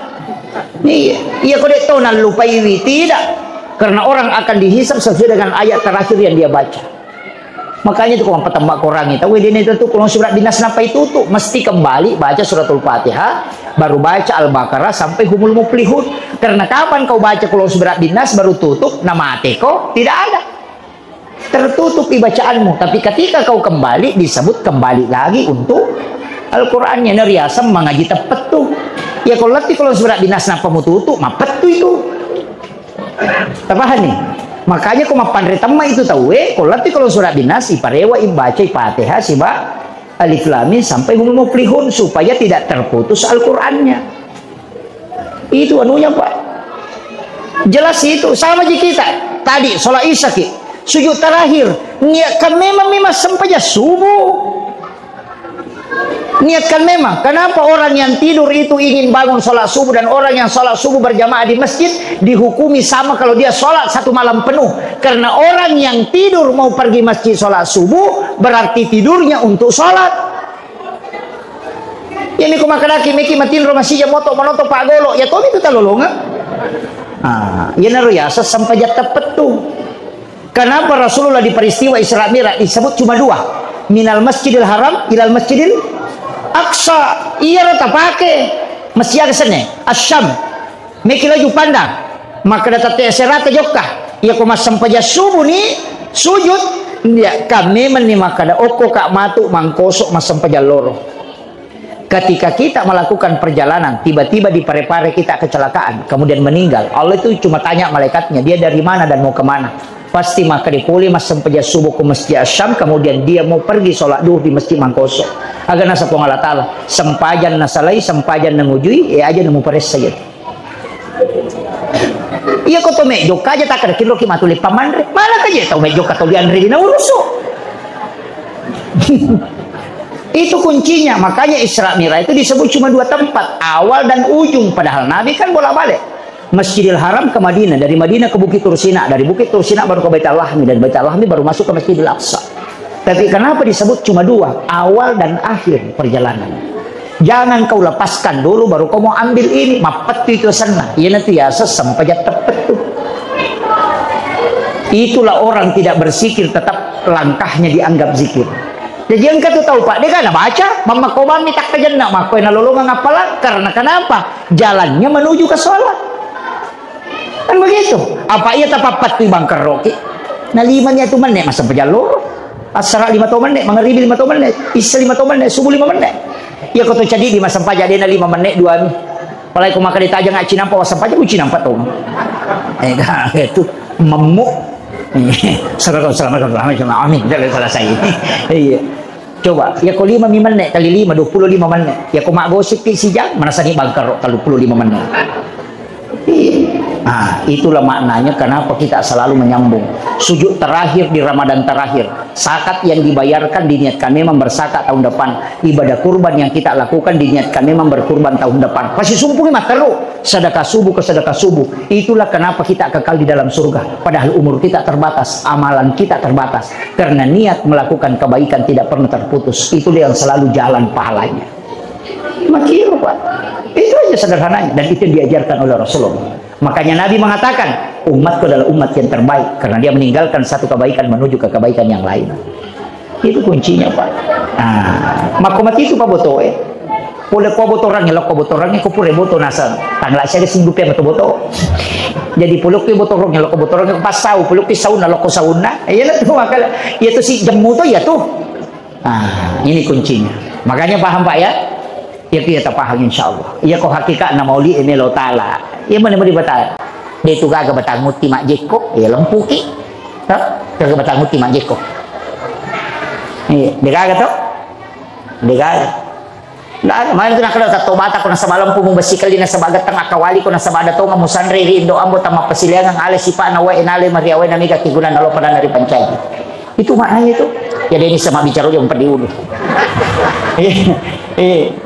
Iya kau tahu na lupa ini tidak, karena orang akan dihisab sesuai dengan ayat terakhir yang dia baca. Makanya itu kalau petambak korang itu, wedin itu tuh kalau surat dinas sampai tutup mesti kembali baca suratul Fatihah, baru baca Al-Baqarah sampai humul muflihun. Karena kapan kau baca kalau surat dinas baru tutup nama ateko tidak ada, tertutup di bacaanmu. Tapi ketika kau kembali disebut kembali lagi untuk Al-Qur'annya. Neriasam mengaji tepat tuh. Ya kalau latih kalau surat dinas napa mau tutup, mapet tuh itu. Tabahan nih. Makanya kau mapan retama itu tahu kalau latih kalau surat dinas iparewa ibaca Fatihah siba alif lam mim sampai humul muflihun supaya tidak terputus Al-Qur'annya. Itu anunya Pak. Jelas itu sama aja kita. Tadi sholat Isya ki, sujud terakhir niatkan memang sampai subuh. Niatkan memang. Kenapa orang yang tidur itu ingin bangun sholat subuh dan orang yang sholat subuh berjamaah di masjid dihukumi sama kalau dia sholat satu malam penuh? Karena orang yang tidur mau pergi masjid sholat subuh berarti tidurnya untuk sholat. Ini kumakanaki meki matin rumah sija moto manoto Pak Golo ya kau itu talolonga. Ya naruh ya sampai jatuh petuh. Kenapa Rasulullah di peristiwa Isra Mi'raj disebut cuma dua? Minal Masjidil Haram ilal Masjidil Aqsa. Iya rata pakai mesti ada sana Asyam meki laju pandang maka data serata jokka ya kau mas sampai subuh nih sujud ya kami menimakada oko kak matu mangkosok mas sampai loro. Ketika kita melakukan perjalanan tiba-tiba di pare-pare kita kecelakaan kemudian meninggal, Allah itu cuma tanya malaikatnya dia dari mana dan mau kemana. Pasti maka dipulih mas sampai subuh ke masjid Asyam kemudian dia mau pergi sholat duhur di masjid Mangkosok agar nasa Allah Ta'ala sempajan nasalai sempajan namujui aja nemu pares saja. Iya kau tau mejo kaja tak ada kilo kima tulip pamandre mana kaja tau mejo katulian ri na urusuk. Itu kuncinya. Makanya Isra Mi'raj itu disebut cuma dua tempat, awal dan ujung, padahal Nabi kan bolak-balik Masjidil Haram ke Madinah, dari Madinah ke Bukit Tursina, dari Bukit Tursina baru ke Baitul Lahmi, dan Baitul Lahmi baru masuk ke Masjidil Aqsa. Tapi kenapa disebut cuma dua, awal dan akhir perjalanan? Jangan kau lepaskan dulu baru kau mau ambil ini, mapet itu sana. Ya nanti ya sampai tepat tuh. Itulah orang tidak berzikir tetap langkahnya dianggap zikir. Jadi yang kata tahu Pak, dia kan baca, mama koban ni tak kejenak, maka yang lolongan apalah. Karena kenapa? Jalannya menuju ke sholat. Kan begitu. Apa ia tapapat tu bang keroki? Nah limanya tu menit masa pejalur. Asra 5 menit, mangribi 5 menit, isya 5 menit, subuh 5 menit. Ya kau tu jadi di masa pajak dia 5 menit 2 ni. Kalau aku makan ditajang ngak cinampa masa pajak aku cinampa tu. Itu memuk. Assalamualaikum amin. Jangan selesai. Iya. Coba, ya kau 5 menit kali 5 25 menit. Ya kau mak gosip si jam mana sani bang kerok kalau 25 menit. Nah, itulah maknanya kenapa kita selalu menyambung sujud terakhir di Ramadan terakhir. Zakat yang dibayarkan diniatkan memang berzakat tahun depan. Ibadah kurban yang kita lakukan diniatkan memang berkurban tahun depan. Pasti sumpungnya mah terus sedekah subuh ke sedekah subuh. Itulah kenapa kita kekal di dalam surga. Padahal umur kita terbatas, amalan kita terbatas. Karena niat melakukan kebaikan tidak pernah terputus. Itu yang selalu jalan pahalanya. Makiro Pak. Itu aja sederhananya dan itu diajarkan oleh Rasulullah. Makanya Nabi mengatakan umatku adalah umat yang terbaik karena dia meninggalkan satu kebaikan menuju ke kebaikan yang lain. Itu kuncinya Pak. Makomat itu Pak boto boleh kau boto orangnya lo kau boto orangnya kau pure boto nasa tangla saya singgup ya boto boto. Jadi puluk ke boto orangnya lo kau boto orangnya pas sau puluk ke sauna lo kau sauna. Iya tuh makanya itu si jemu tuh ya tuh. Ini kuncinya. Makanya paham Pak ya? Itu ya paham insyaallah. Iya kau hakikat na mauli ini lo taala. Iya mana mau dibatal. Dia tu gaga batang muti mak jeko. Ya lempu ki. Tak? Gaga batang muti mak jeko. Iya, dia gaga tu. Dia gaga. Nah, mana tu nak kalau tak tobat aku nasa malam pun membersihkan di nasa bagat tengah kawali ko nasa bada to ngamusan riri indo ambo tama pasiliangan ale sipa na wa inale mariawe na miga kigunan alo pada dari pancai. Itu maknanya itu. jadi ini sama bicara yang empat diulu.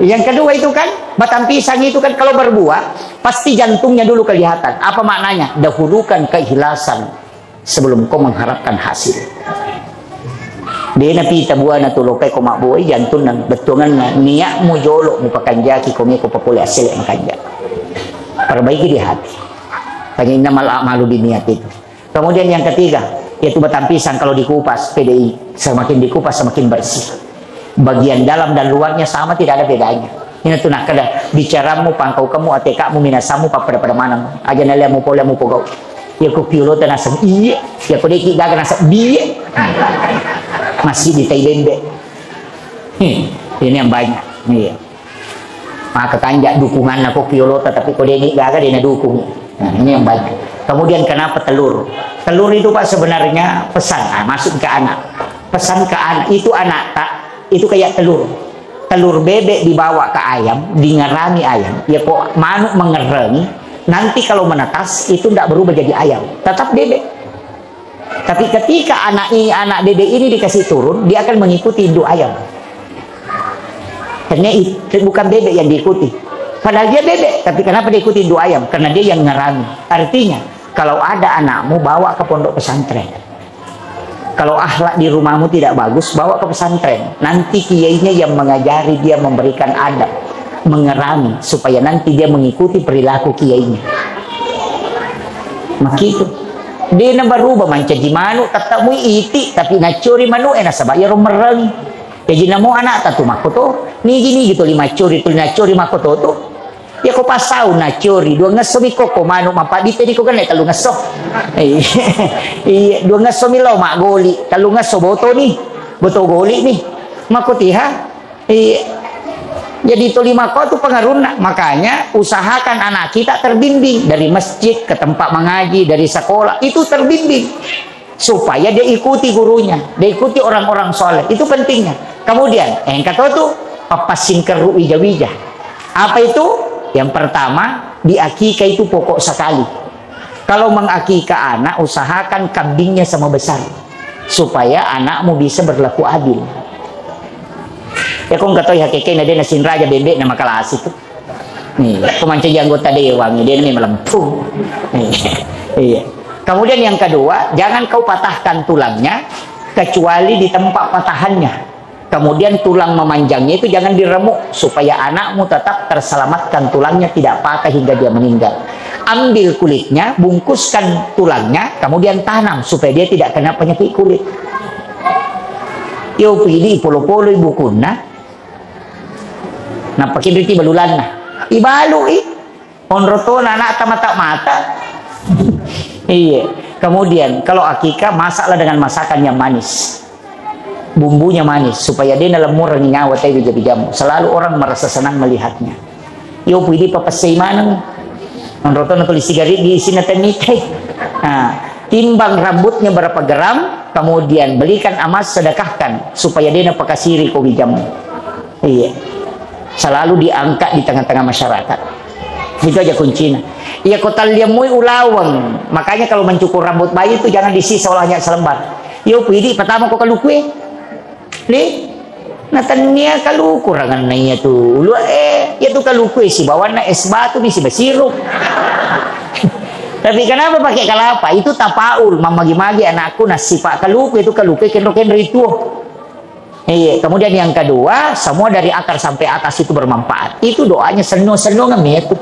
Yang kedua itu kan batang pisang itu kan kalau berbuah pasti jantungnya dulu kelihatan. Apa maknanya? Dahulukan keikhlasan sebelum kau mengharapkan hasil. Dia napi tabuan atau lokai kau mak buai jantung dan betungan niatmu jolok mu pakanjaki kau mi kau papule hasil yang kanja. Perbaiki di hati. Hanya innamal a'malu binniyat itu. Kemudian yang ketiga, yaitu batang pisang kalau dikupas, PDI semakin dikupas semakin bersih. Bagian dalam dan luarnya sama, tidak ada bedanya. Ini tuh nak kada bicaramu, pangkau kamu, atekamu, minasamu, pada mana? Aja naliamu polamu pogau. Ya ku piolo tanasam iya, ya ku deki gaga nasam biye. Masih di Taibembe. Ini yang banyak. Iya. Maka kanjak dukungan aku piolo tapi ku deki gaga dia dukung. Nah, ini yang banyak. Kemudian kenapa telur? Telur itu Pak sebenarnya pesan, masuk ke anak. Pesan ke anak, itu anak tak, itu kayak telur. Telur bebek dibawa ke ayam, dingerami ayam. Ya kok manuk mengerengi, nanti kalau menetas itu tidak berubah jadi ayam, tetap bebek. Tapi ketika anak bebek ini dikasih turun, dia akan mengikuti induk ayam. Karena itu bukan bebek yang diikuti. Padahal dia bebek, tapi kenapa diikuti induk ayam? Karena dia yang ngerami. Artinya, kalau ada anakmu bawa ke pondok pesantren. Kalau akhlak di rumahmu tidak bagus, bawa ke pesantren. Nanti kiainya yang mengajari dia memberikan adab, mengerami supaya nanti dia mengikuti perilaku kiainya. Makitu. Dia nak berubah mencaci manu katamu iti tapi ngacuri manu enak sabaya romereng. Jadi namo anak tatu makoto. Ni gini gitu lima curi tu ngacuri makoto tu. Ya ko pasau na curi dua ngasomi ko manu mapadite di ko kan talu ngaso. Iya dua ngasomi lo mak goli talu ngaso boto ni. Boto goli ni. Makotiha. Jadi itu lima ko tu pengaruhna. Makanya usahakan anak kita terbimbing dari masjid ke tempat mengaji, dari sekolah itu terbimbing supaya dia ikuti gurunya, dia ikuti orang-orang soleh. Itu pentingnya. Kemudian yang kata tu papasin keru wija-wija. Apa itu? Yang pertama, di akikah itu pokok sekali. Kalau mengakikah anak, usahakan kambingnya sama besar. Supaya anakmu bisa berlaku adil. Ya kau nggak tahu hakikatnya dia nasin raja bebek nama kelas itu. Nih, aku mancing anggota dewan, dia ini melempung. Iya. Kemudian yang kedua, jangan kau patahkan tulangnya, kecuali di tempat patahannya. Kemudian tulang memanjangnya itu jangan diremuk supaya anakmu tetap terselamatkan tulangnya tidak patah hingga dia meninggal. Ambil kulitnya, bungkuskan tulangnya, kemudian tanam supaya dia tidak kena penyakit kulit. Yo pilih polo-polo ibu kuna. Nah pakai beriti balulan nah. Ibalu onroto anak mata-mata. Iya. Kemudian kalau akikah masaklah dengan masakan yang manis. Bumbunya manis supaya dia dalam murah nyawa tapi jamu. Selalu orang merasa senang melihatnya. Yo pilih papasay manang. Onroto na tulis sigarit di sini tenikai. Nah, timbang rambutnya berapa gram, kemudian belikan emas sedekahkan supaya dia napakasiri ko jamu. Iya. Selalu diangkat di tengah-tengah masyarakat. Itu aja kuncinya. Iya kotal dia muy ulawang. Makanya kalau mencukur rambut bayi itu jangan disisa olehnya selembar. Yo pilih pertama kok kalau kue. Nih, natanya kalau kurangan nanya tuh, lu ya tuh kalau kue si bawa na es batu nih si basirup. Tapi kenapa pakai kelapa? Itu tapaul, memagi-magi anakku nasi pak kalau kue itu kalau kue kenro-kenro itu. Iya. Kemudian yang kedua, semua dari akar sampai atas itu bermanfaat. Itu doanya seno-seno ngemet.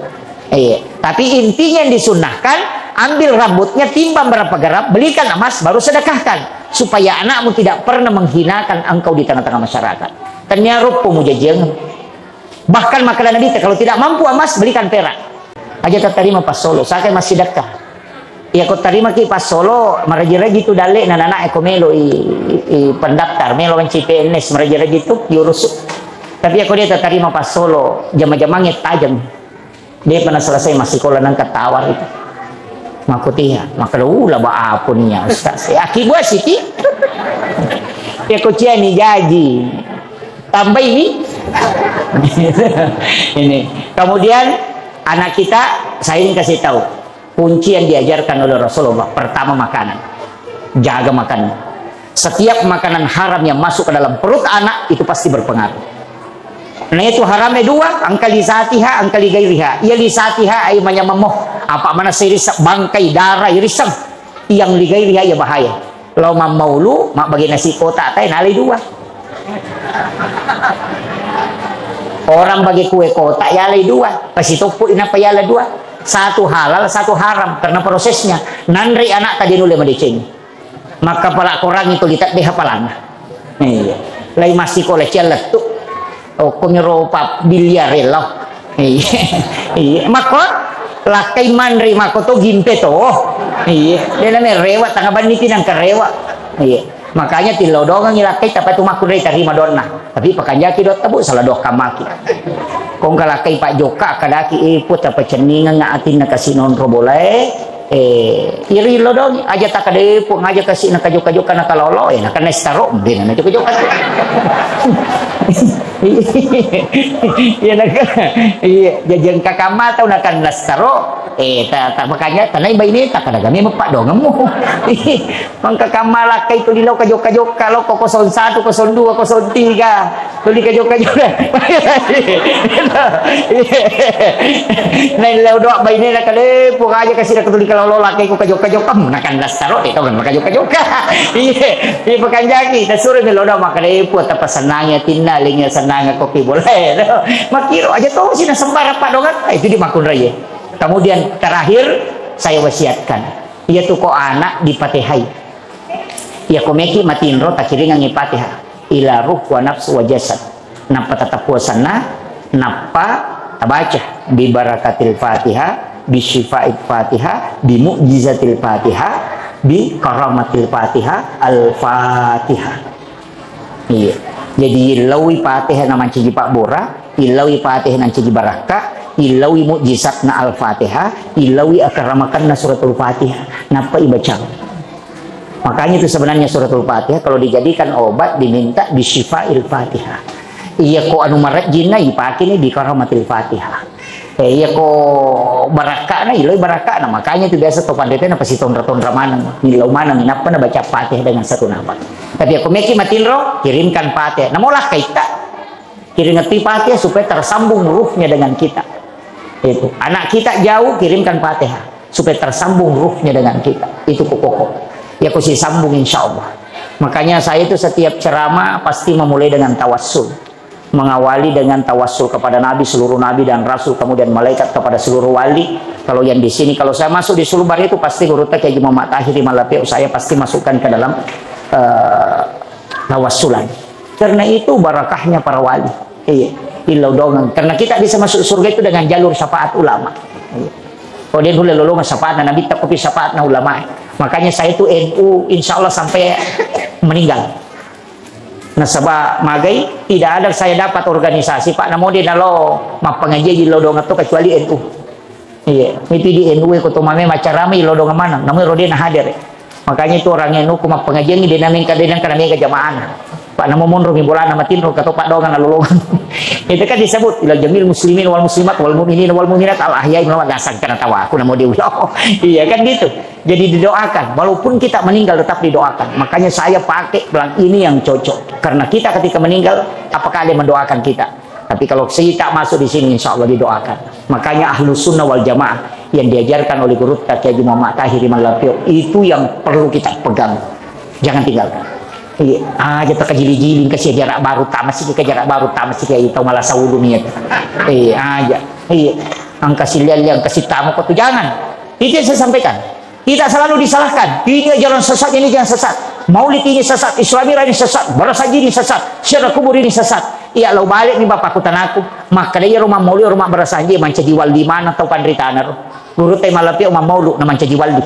Iya. Tapi intinya yang disunahkan, ambil rambutnya, timbang berapa gram, belikan emas, baru sedekahkan. Supaya anakmu tidak pernah menghinakan engkau di tengah-tengah masyarakat. Ternyaruk pemujajeng. Bahkan makanan Nabi kalau tidak mampu emas, belikan perak. Aja terima pas solo. Saya masih dekat. Ya kau terima ki pas solo, meraji-raji itu dalek anak-anak ekomelo pendaftar melo CPNS meraji-raji itu diurus. Tapi aku dia terima pas solo, jama-jamangnya tajam. Dia pernah selesai masih sekolah nangkat tawar itu. Makutiha, maka ulah ba apa niya ustaz. Akibat sih ya kucia ni gaji. Tambah ini. Ini. Kemudian anak kita saya ingin kasih tahu kunci yang diajarkan oleh Rasulullah. Pertama makanan. Jaga makanan. Setiap makanan haram yang masuk ke dalam perut anak itu pasti berpengaruh. Nah itu haramnya dua, angka lisatiha, angka ligairiha. Ia lisatiha ay memoh, apa mana serisap bangkai darah irisam. Yang ligairiha ya bahaya. Kalau maulu mak bagi nasi kotak tay nali dua. Orang bagi kue kotak ya lay dua. Pasti topu inapa ya dua. Satu halal, satu haram karena prosesnya. Nanri anak tadi nule madicing. Maka pala korang itu lihat deh hafalan. Iya. Lai masih kolej letuk. Oh, konyro pap biliar lo. Iya. Iya. Maka lakai manri mako to gimpe to. Iya. Dia namanya rewat tangga banditi nang karewa. Iya. Makanya tilodongan ngilakai tapi tu makun dari terima donna. Tapi pakanjaki dot tabu salah doh kamaki. Kong kalakai Pak Joka kadaki iput apa ceningan ngaatin na kasinon robolai. Iri lo dong aja tak ada pun aja kasih nak kajuk-kajuk kana kalolo ya nak nestaro din na kajuk iya nak iya jajan kakama tau nak nestaro tak makanya tanai bayi ini tak ada kami mepak dong kamu mang kakama lah kai tu dilau kajuk-kajuk kalau kok 01 02 03 tu di kajuk-kajuk nah lau doa bayi ini nak ada pun aja kasih nak tu kalau laki ku kajok-kajok kamu nakan lastaro itu kan kajok-kajok iya bukan jagi tak suruh meloda maka repot apa senangnya tina lingnya senangnya kopi boleh makiro aja tahu sih sembara pak dongan itu di makun raya. Kemudian terakhir saya wasiatkan yaitu ko anak di patihai ya komeki matinro takiri ngangi patiha ila ruh wa nafsu wa jasad napa tatap puasana napa tabaca bi barakatil fatihah bi syifa'il Fatihah, bi mu'jizatil Fatihah, bi karamatil Fatihah, al-Fatihah. Iya. Jadi ilawi Fatihah nama cigi Pak Bora, ilawi Fatihah nama cigi Baraka, ilawi mu'jizat na al-Fatihah, ilawi akramakan na suratul Fatihah. Napa ibaca? Makanya itu sebenarnya suratul Fatihah kalau dijadikan obat diminta bi syifa'il Fatihah. Iya ko anu marajina ipake ni bi karamatil Fatihah. Iya kok baraka na iloy baraka na makanya itu biasa topan dete na pasi tondra-tondra manang nilaw manang inapa na baca Fatihah dengan satu nama. Tapi aku meki matinro kirimkan Fatihah. Namolah kita kirim ngerti Fatihah supaya tersambung ruhnya dengan kita. Itu anak kita jauh kirimkan Fatihah supaya tersambung ruhnya dengan kita. Itu pokok. Ya aku sih sambung insya Allah. Makanya saya itu setiap ceramah pasti memulai dengan tawassul. Mengawali dengan tawassul kepada Nabi, seluruh Nabi dan Rasul, kemudian malaikat kepada seluruh wali. Kalau yang di sini, kalau saya masuk di Sulubar itu pasti gurutnya kayak Muhammad Tahiri Malapiau, saya pasti masukkan ke dalam tawassulan. Karena itu barakahnya para wali. Iya, ilau dongang. Karena kita bisa masuk surga itu dengan jalur syafaat ulama. Iya. Kalau dia dulu lalu syafaat Nabi tak kopi syafaat ulama. Makanya saya itu NU insya Allah sampai meninggal. Nah sebab magai tidak ada saya dapat organisasi Pak namo dia nalo mapangaji di lodong itu kecuali NU. Iya, itu di NU ko tumame macarami lodong mana, namun rodena hadir. Makanya itu orang NU ko mapangaji ni dinamin kadenan kana mega jamaah. Pak namo mun rumi bola nama tinro kato Pak dongan nalulungan. Itu kan disebut ila jamil muslimin wal muslimat wal mu'minin wal mu'minat al ahya'i minal gasan kana tawa aku namo dia. Iya kan gitu. Jadi didoakan, walaupun kita meninggal tetap didoakan. Makanya saya pakai bilang ini yang cocok. Karena kita ketika meninggal, apakah ada yang mendoakan kita? Tapi kalau kita masuk di sini, insya Allah didoakan. Makanya Ahlus Sunnah wal Jamaah yang diajarkan oleh Guru Kiai Muhammad Tahiri Malapiau itu yang perlu kita pegang. Jangan tinggalkan. Iya, aja terkejili-jili kasih jarak baru tamat sih ke jarak baru tamat sih kayak itu malah saulu niat. Aja. Iya, angka silian yang kasih tamu kok tuh jangan. Itu yang saya sampaikan. Tidak selalu disalahkan. Ini jalan sesat, ini jangan sesat. Maulid ini sesat, Islamira ini sesat, Barasaji ini sesat, Syiar kubur ini sesat. Iya, lo balik nih bapak tanaku. Maka dia rumah Maulid, rumah Barasaji manca jiwal di mana atau kan ritana. Guru teh malapi rumah Maulid na manca jiwal di.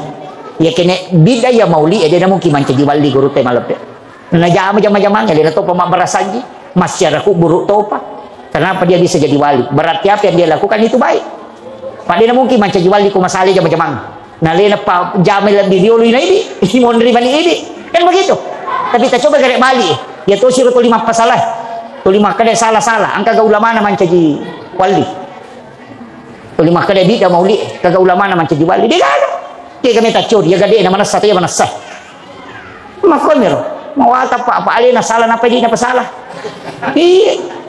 Ya kene bida ya Maulid, dia mungkin manca jiwal di guru teh malapi. Nah jama-jama dia tuh rumah Barasaji, Mas Syiar kubur topa. Kenapa dia bisa jadi wali? Berarti apa yang dia lakukan itu baik. Pak dia mungkin manca jiwal di kumasali jama-jama. Nah, lena pa jamil lebih diulu ini mau nerima ini kan begitu. Tapi kita coba garek balik ya tuh siru tu 5 pasalah tu 5 kada salah angka ulama na mancaji wali tu 5 kada bida mauli kaga ulama na mancaji wali dia ada dia kami tak curi ya gade na mana satu ya mana sah makomero mau apa alina salah apa di apa salah.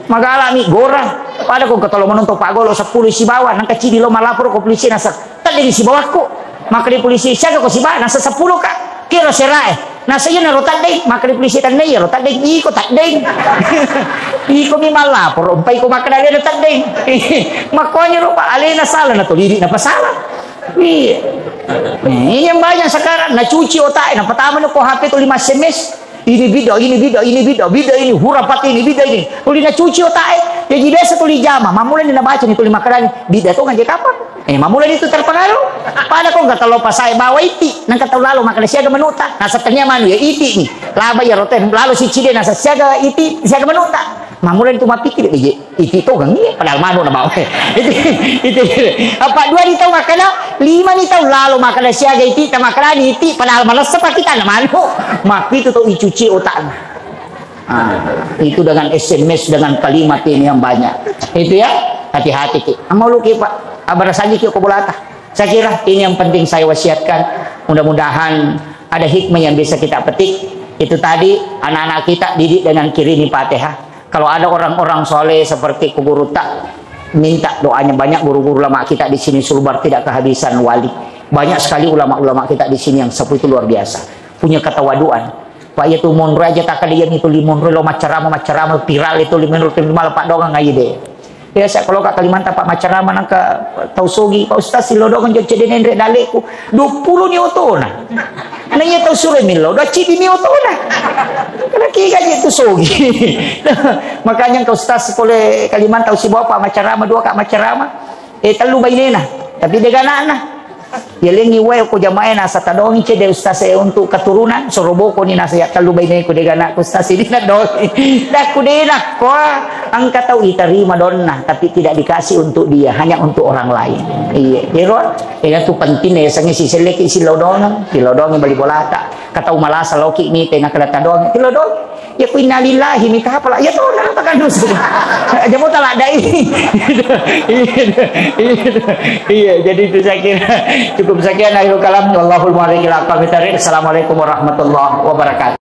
Magala mi gora. Pada ko katolo menonton Pak Golo sa polisi bawa nang kecil lo malapor ko polisi nasa tadi si bawahku. Maka di polisi siya ko si ba nasa 10 ka. Kira sirae. Nasa yun na rotan ding. Maka di polisi tan ding rotan ding iko tak ding. Iko mi malapor umpay ko makadali rotan ding. Makonya ro Pak alina salah na to didi na pasalah. Ini yang banyak sekarang na cuci otak na pertama no ko HP to 5 SMS. Ini video ini hurapat ini video ini tuli na cuci otak jadi biasa tuli jama mamulan na baca ni tuli makaran bida to nganje kapan mamulan itu terpengaruh pada ko kata lopa saya bawa iti nang kata lalu makanya siaga menuta nasa tanya manu ya iti ni laba ya roten lalu si cide nasa siaga iti siaga menuta mamulan itu mapikir iti to gang ni padahal manu na bawa itu apa dua ni tahu makana 5 ni tahu lalu makanya siaga iti ta makaran iti padahal malas sepak kita na manu mak itu to cuci otaknya. Itu dengan SMS dengan kalimat ini yang banyak. Itu ya, hati-hati ki. Mau lu ki Pak, abar saja ki bolata. Saya kira ini yang penting saya wasiatkan. Mudah-mudahan ada hikmah yang bisa kita petik. Itu tadi anak-anak kita didik dengan kirimi Fatihah. Kalau ada orang-orang soleh seperti guru tak minta doanya banyak guru-guru ulama kita di sini Sulbar tidak kehabisan wali. Banyak sekali ulama-ulama kita di sini yang seperti itu luar biasa. Punya ketawaduan. Pak ya tuh monro aja tak kalian itu limonro lo macarama viral itu limonro malah Pak dongang aja deh. Biasa kalau Kak Kalimantan Pak macarama nang ka tausogi Pak Ustaz si lodongan jod cedenen rek daleku 20 ni otona. Nanya tau sure milo da cibi mi otona. Kana ki gaji itu sogi. Makanya Kak Ustaz boleh Kalimantan si bawa Pak macarama 2 Kak macarama. Telu bainena tapi dia ganana. Ya lengi wae ko jamae nasa tadong cede ustaz untuk keturunan soroboko ni nasa ya talu bainay ko degana ustaz ini na doi dak kudena ko ang katau iterima donna tapi tidak dikasih untuk dia hanya untuk orang lain iya ero itu penting ya sangi si seleki si lodong bali bolata katau malasa loki ni tena kada tadong lodong ya ku innalillahi mi kapala ya to na takan dosa aja mo tala dai iya jadi itu saya kira cukup sekian akhirul kalam wallahul muwaffiq ila aqwamit thoriq. Assalamualaikum warahmatullahi wabarakatuh.